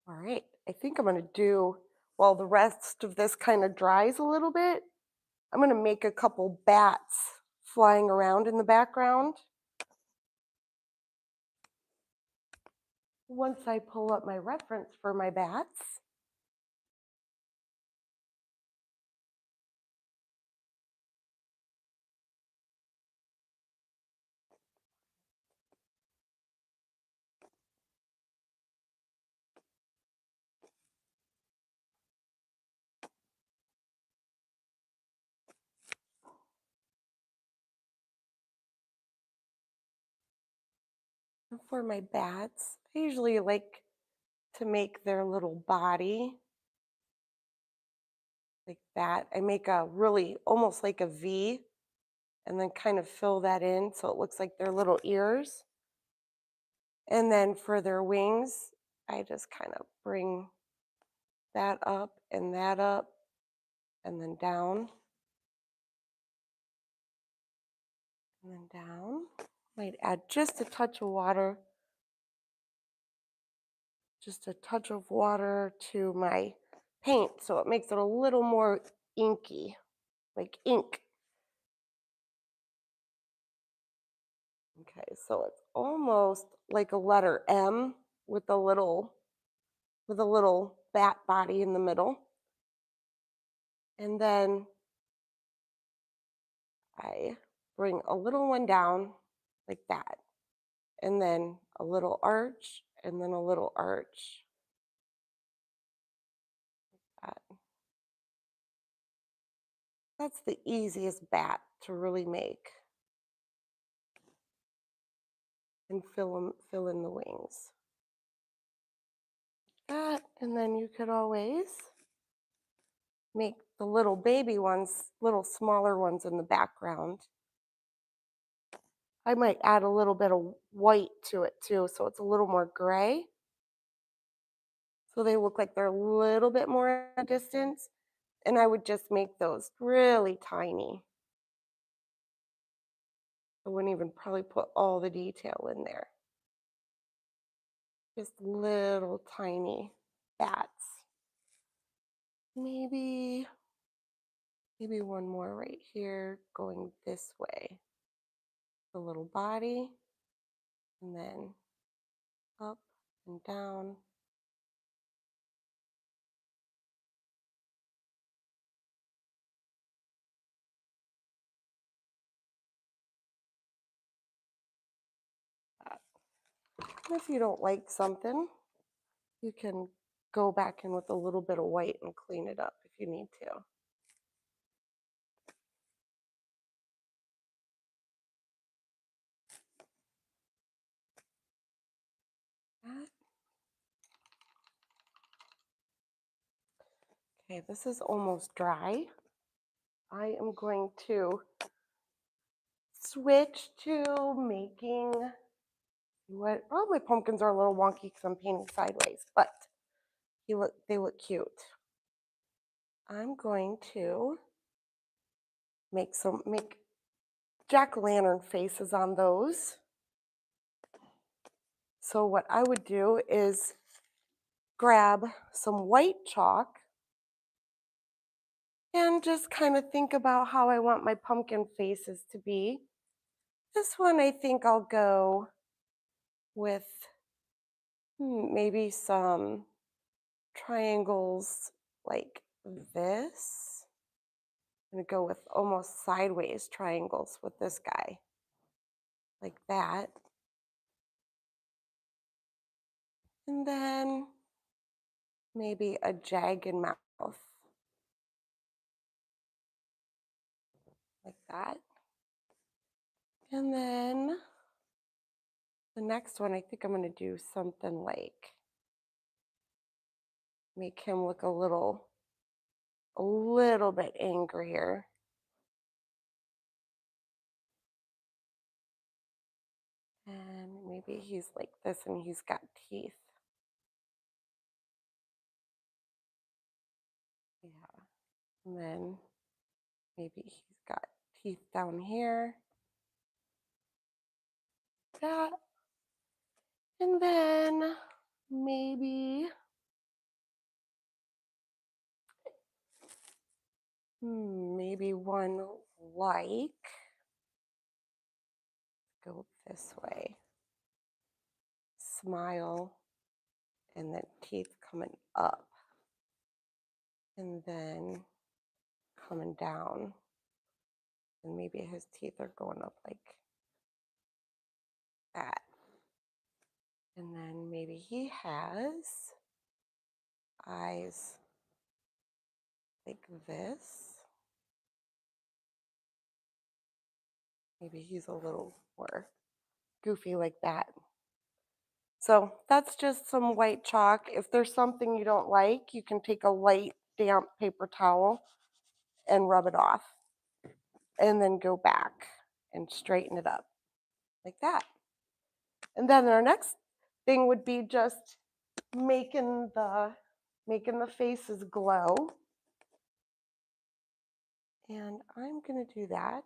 All right, I think I'm going to do, while the rest of this kind of dries a little bit, I'm going to make a couple bats flying around in the background. Once I pull up my reference for my bats. And for my bats, I usually like to make their little body like that. I make a really almost like a V and then kind of fill that in so it looks like their little ears. And then for their wings, I just kind of bring that up and that up and then down and then down. Might add just a touch of water to my paint so it makes it a little more inky, like ink. Okay, so it's almost like a letter M with a little bat body in the middle. And then I bring a little one down like that. And then a little arch and then a little arch. That. That's the easiest bat to really make and fill in the wings. That, and then you could always make the little baby ones, little smaller ones in the background. I might add a little bit of white to it too, so it's a little more gray. So they look like they're a little bit more at a distance. And I would just make those really tiny. I wouldn't even probably put all the detail in there. Just little tiny bats. Maybe one more right here going this way. The little body, and then up and down. That. And if you don't like something, you can go back in with a little bit of white and clean it up if you need to. That. Okay, this is almost dry. I am going to switch to making what, oh, my pumpkins are a little wonky because I'm painting sideways, but they look cute. I'm going to make jack-o'-lantern faces on those. So what I would do is grab some white chalk and just kind of think about how I want my pumpkin faces to be. This one I think I'll go with maybe some triangles like this. I'm gonna go with almost sideways triangles with this guy, like that. And then maybe a jagged mouth, like that. And then the next one, I think I'm gonna do something like make him look a little bit angrier. And maybe he's like this and he's got teeth. Yeah. And then maybe he's got teeth down here. That. And then maybe maybe one like go this way. Smile and then teeth coming up and then coming down. And maybe his teeth are going up like that. And then maybe he has eyes like this. Maybe he's a little more goofy like that. So that's just some white chalk. If there's something you don't like, you can take a light damp paper towel and rub it off and then go back and straighten it up like that. And then our next thing would be just making the faces glow. And I'm going to do that.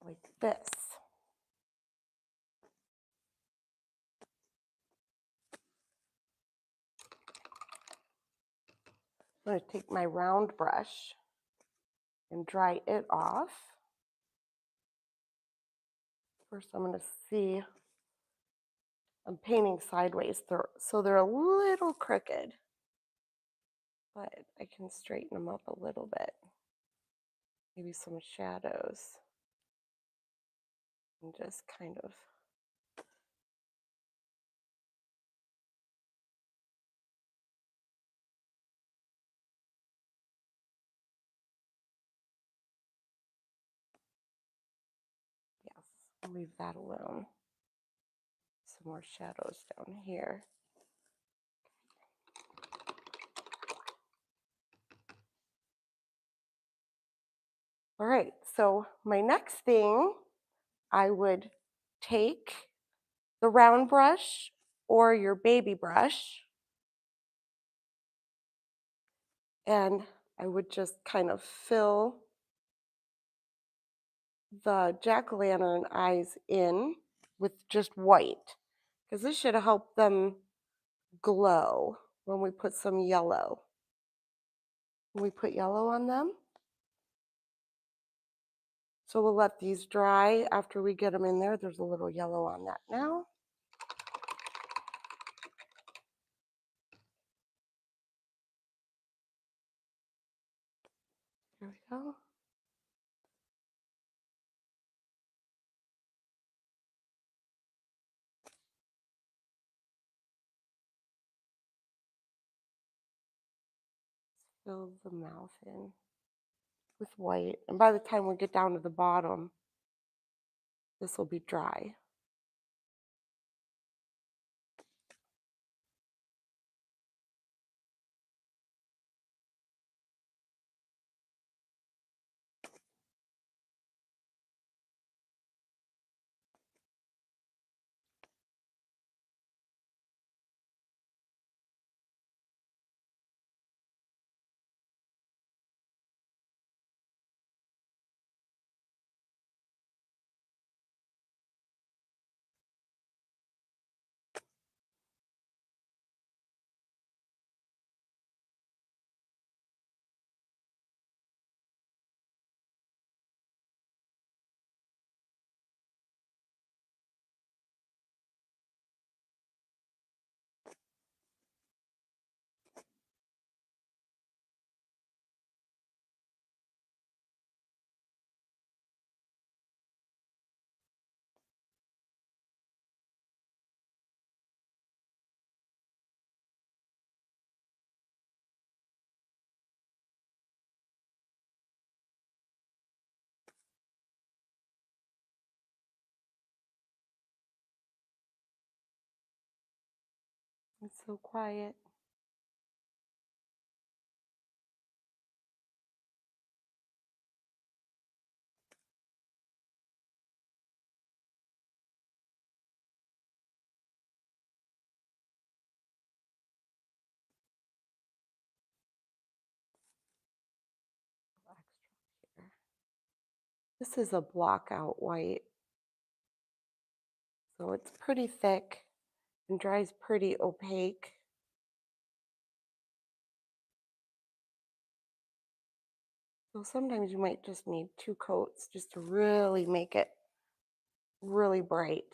Like this. I'm going to take my round brush and dry it off. First, I'm going to see, I'm painting sideways, so they're a little crooked, but I can straighten them up a little bit. Maybe some shadows, and just kind of yes, I'll leave that alone. Some more shadows down here. All right, so my next thing, I would take the round brush or your baby brush, and I would just kind of fill the jack-o'-lantern eyes in with just white, because this should help them glow when we put some yellow. When we put yellow on them. So we'll let these dry after we get them in there. There's a little yellow on that now. There we go. Fill the mouth in with white. And by the time we get down to the bottom, this will be dry. It's so quiet. Extra here. This is a block out white, so it's pretty thick and dries pretty opaque. So sometimes you might just need 2 coats just to really make it really bright.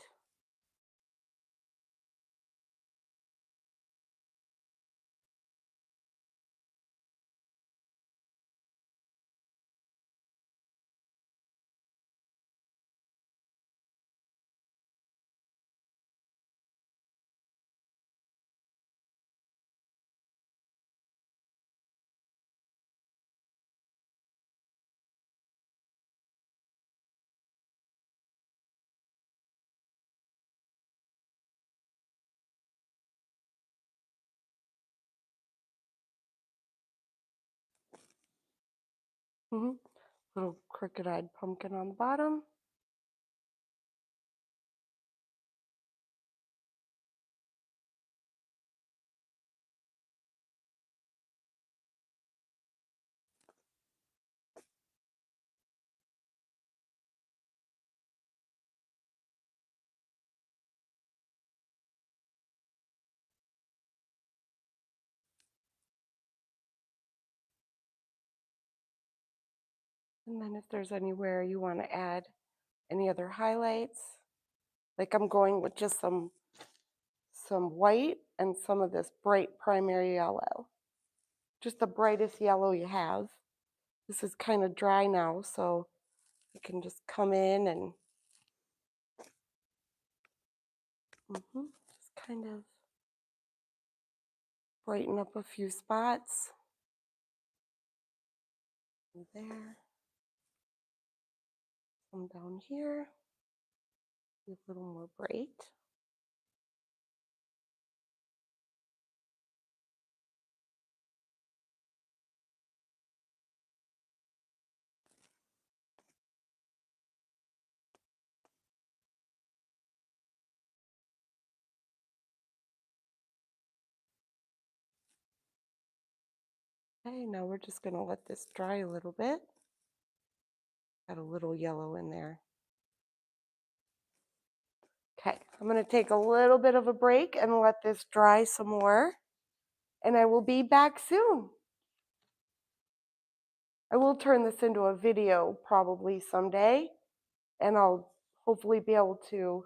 Mhm. Little crooked-eyed pumpkin on the bottom. And then if there's anywhere you want to add any other highlights, like I'm going with just some white and some of this bright primary yellow. Just the brightest yellow you have. This is kind of dry now, so you can just come in and just kind of brighten up a few spots. There. Some down here. A little more bright. Okay, now we're just going to let this dry a little bit. Got a little yellow in there. Okay, I'm going to take a little bit of a break and let this dry some more, and I will be back soon. I will turn this into a video probably someday, and I'll hopefully be able to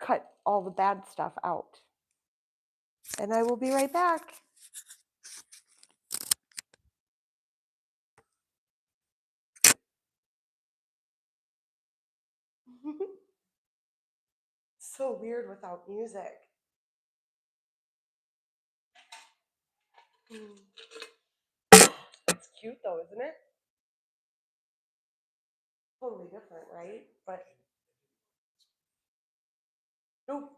cut all the bad stuff out. And I will be right back. So weird without music. It's cute though, isn't it? Totally different, right? But nope.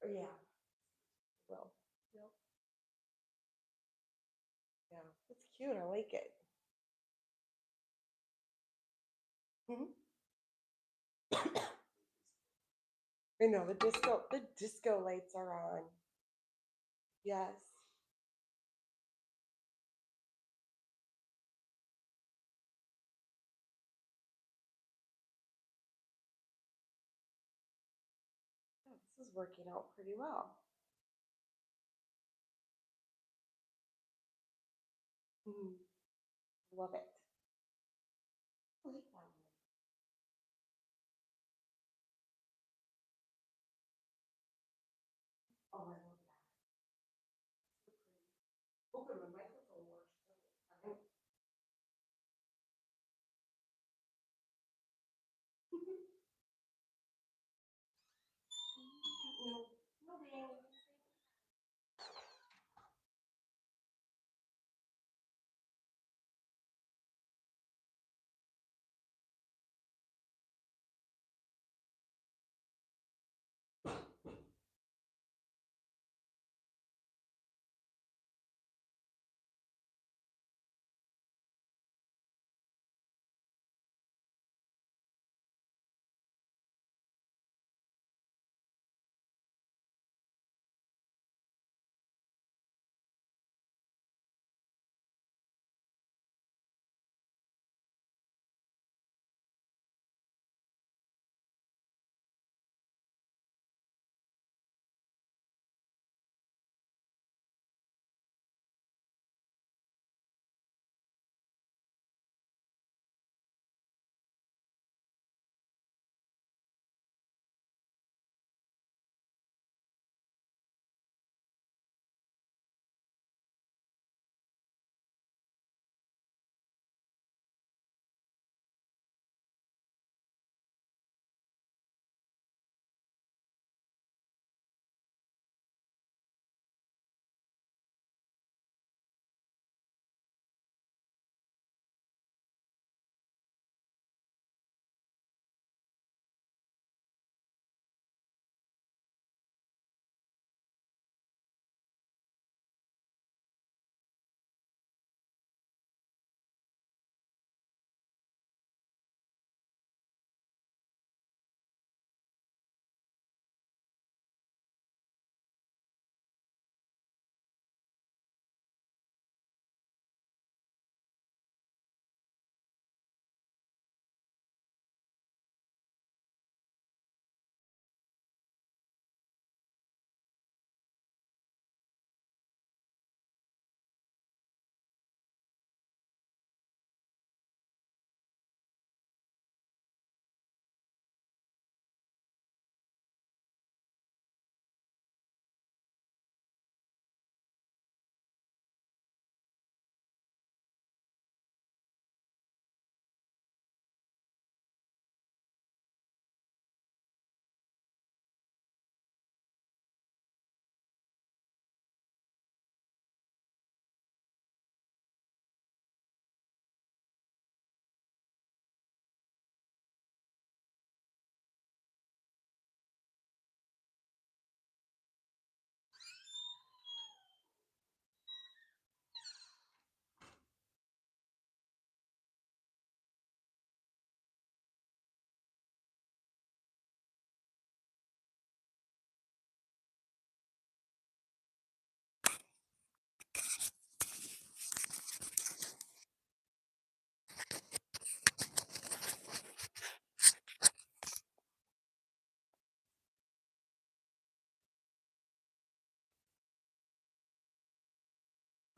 Yeah. Well, yep. Yeah. It's cute. I like it. I know the disco lights are on. Yes. Oh, this is working out pretty well. Love it. I like that one. Oh, I love that. Hoping my microphone works. No, no, babe.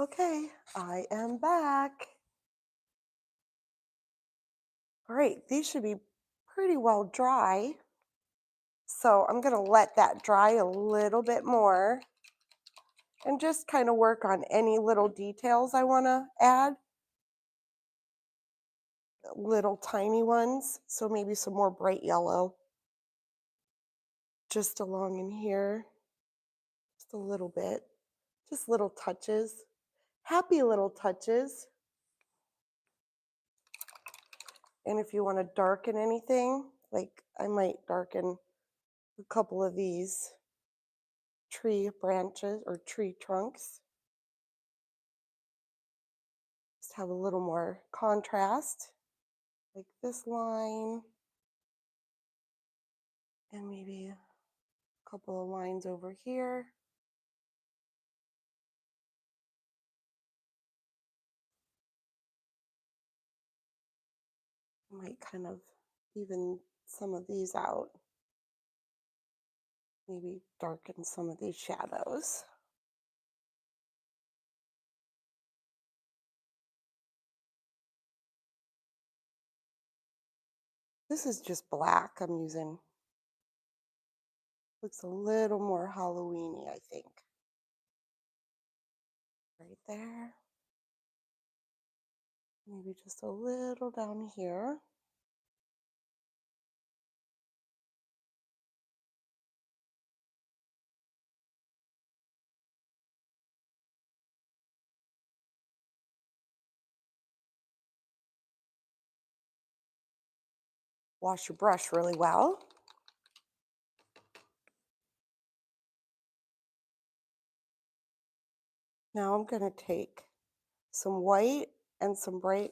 Okay, I am back. All right, these should be pretty well dry. So I'm going to let that dry a little bit more and just kind of work on any little details I want to add, little tiny ones. So maybe some more bright yellow just along in here, just a little bit, just little touches, happy little touches. And if you want to darken anything, like I might darken a couple of these tree branches or tree trunks. Just have a little more contrast, like this line, and maybe a couple of lines over here. Might kind of even some of these out. Maybe darken some of these shadows. This is just black I'm using. Looks a little more Halloweeny, I think. Right there. Maybe just a little down here. Wash your brush really well. Now I'm going to take some white and some bright,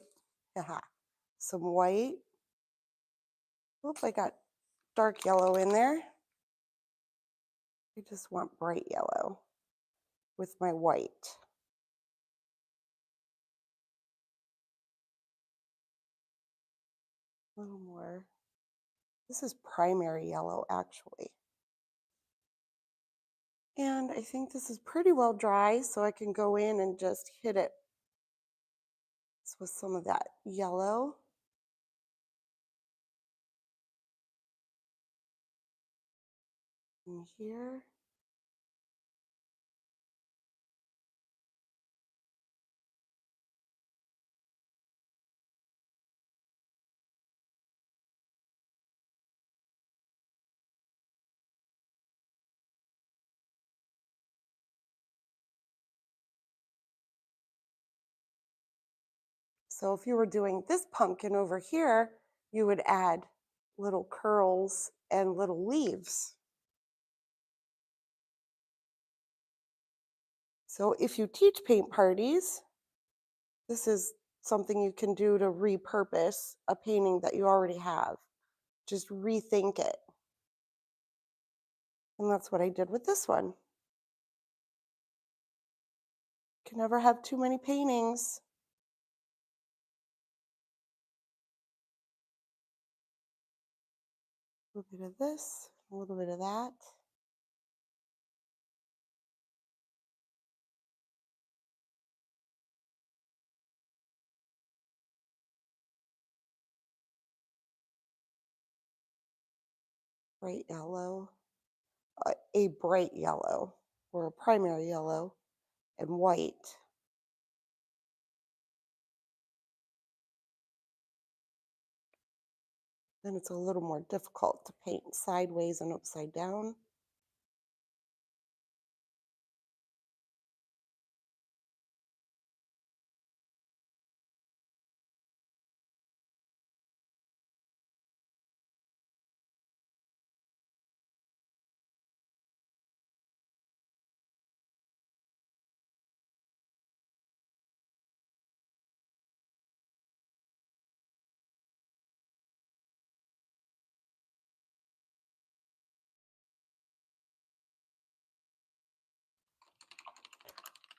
some white. Oop, I got dark yellow in there. I just want bright yellow with my white. A little more. This is primary yellow, actually. And I think this is pretty well dry, so I can go in and just hit it with some of that yellow. In here. So if you were doing this pumpkin over here, you would add little curls and little leaves. So if you teach paint parties, this is something you can do to repurpose a painting that you already have. Just rethink it. And that's what I did with this one. Can never have too many paintings. A little bit of this, a little bit of that. Bright yellow, a bright yellow or a primary yellow and white. Then it's a little more difficult to paint sideways and upside down.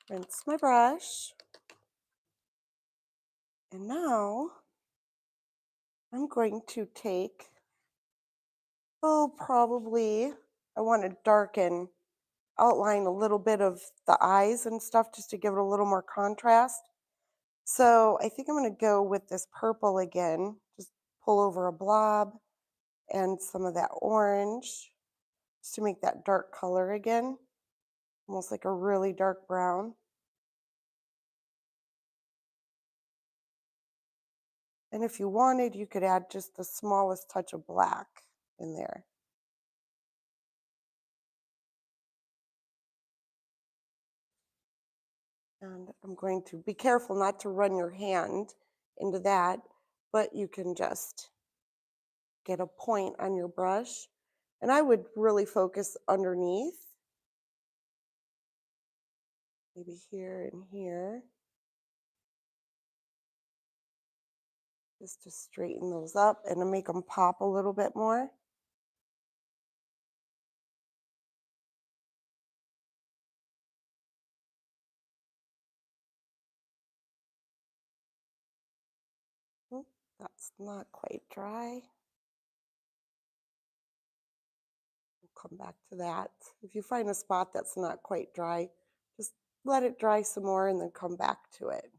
Rinse my brush. And now I'm going to take, probably I want to darken outline a little bit of the eyes and stuff just to give it a little more contrast. So I think I'm going to go with this purple again. Just pull over a blob and some of that orange just to make that dark color again, almost like a really dark brown. And if you wanted, you could add just the smallest touch of black in there. And I'm going to be careful not to run your hand into that, but you can just get a point on your brush. And I would really focus underneath, maybe here and here, just to straighten those up and to make them pop a little bit more. Oop, that's not quite dry. We'll come back to that. If you find a spot that's not quite dry, just let it dry some more and then come back to it.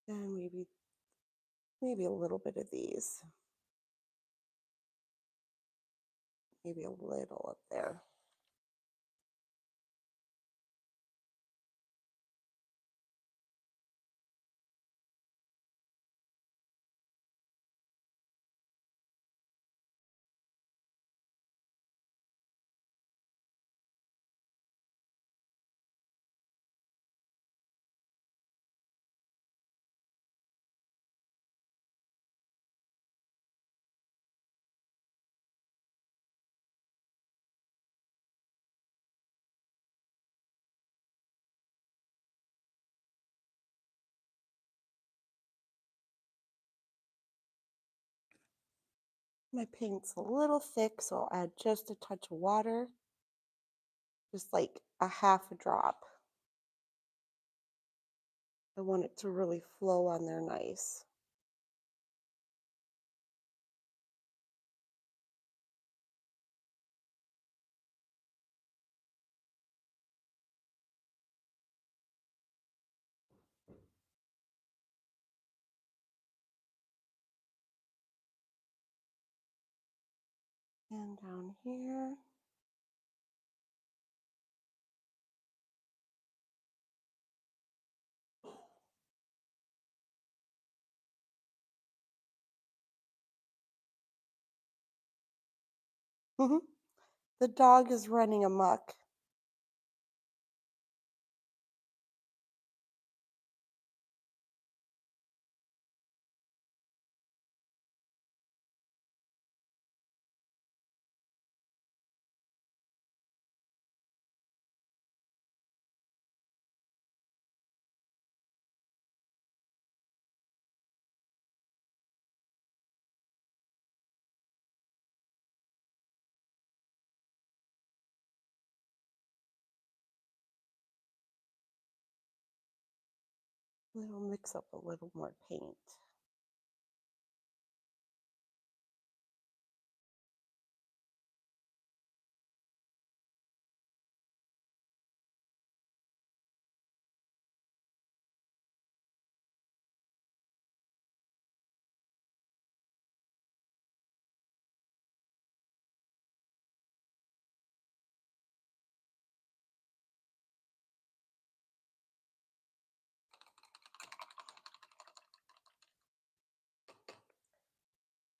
And maybe a little bit of these, maybe a little up there. My paint's a little thick, so I'll add just a touch of water, just like a half a drop. I want it to really flow on there nice. And down here. The dog is running amok. We'll mix up a little more paint.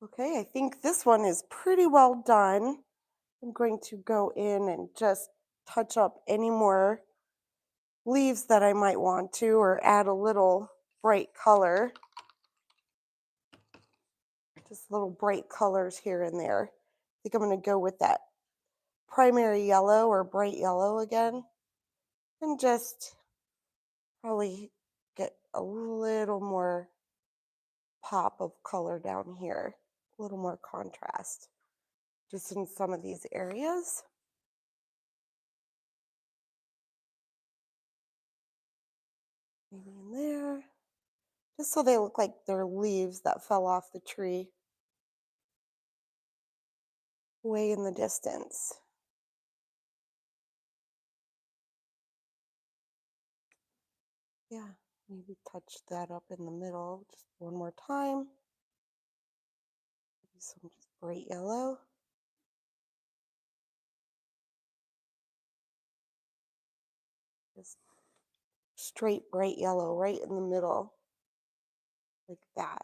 Okay, I think this one is pretty well done. I'm going to go in and just touch up any more leaves that I might want to, or add a little bright color. Just little bright colors here and there. I think I'm going to go with that primary yellow or bright yellow again, and just probably get a little more pop of color down here, a little more contrast just in some of these areas. Maybe in there, just so they look like they're leaves that fell off the tree way in the distance. Yeah, maybe touch that up in the middle just one more time. Maybe some just bright yellow. Just straight bright yellow right in the middle, like that.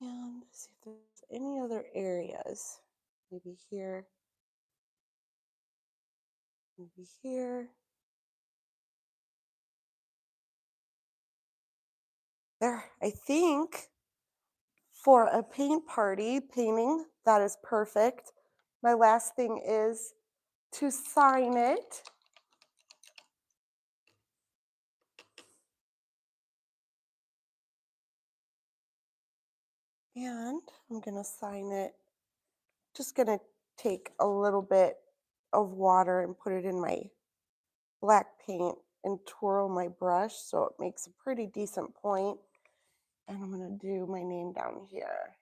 And see if there's any other areas. Maybe here, maybe here. There, I think for a paint party painting, that is perfect. My last thing is to sign it. And I'm going to sign it. Just going to take a little bit of water and put it in my black paint and twirl my brush so it makes a pretty decent point. And I'm going to do my name down here.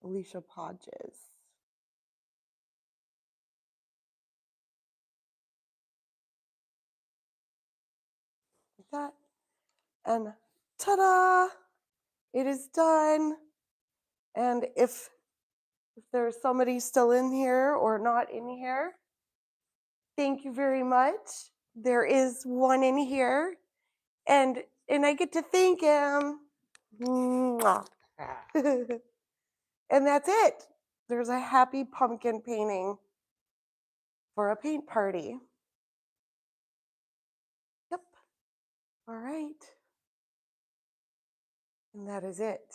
Alicia Podges. Like that. And ta-da! It is done. And if there's somebody still in here or not in here, thank you very much. There is one in here, and I get to thank him. Mwah. And that's it. There's a happy pumpkin painting for a paint party. Yep. All right. And that is it.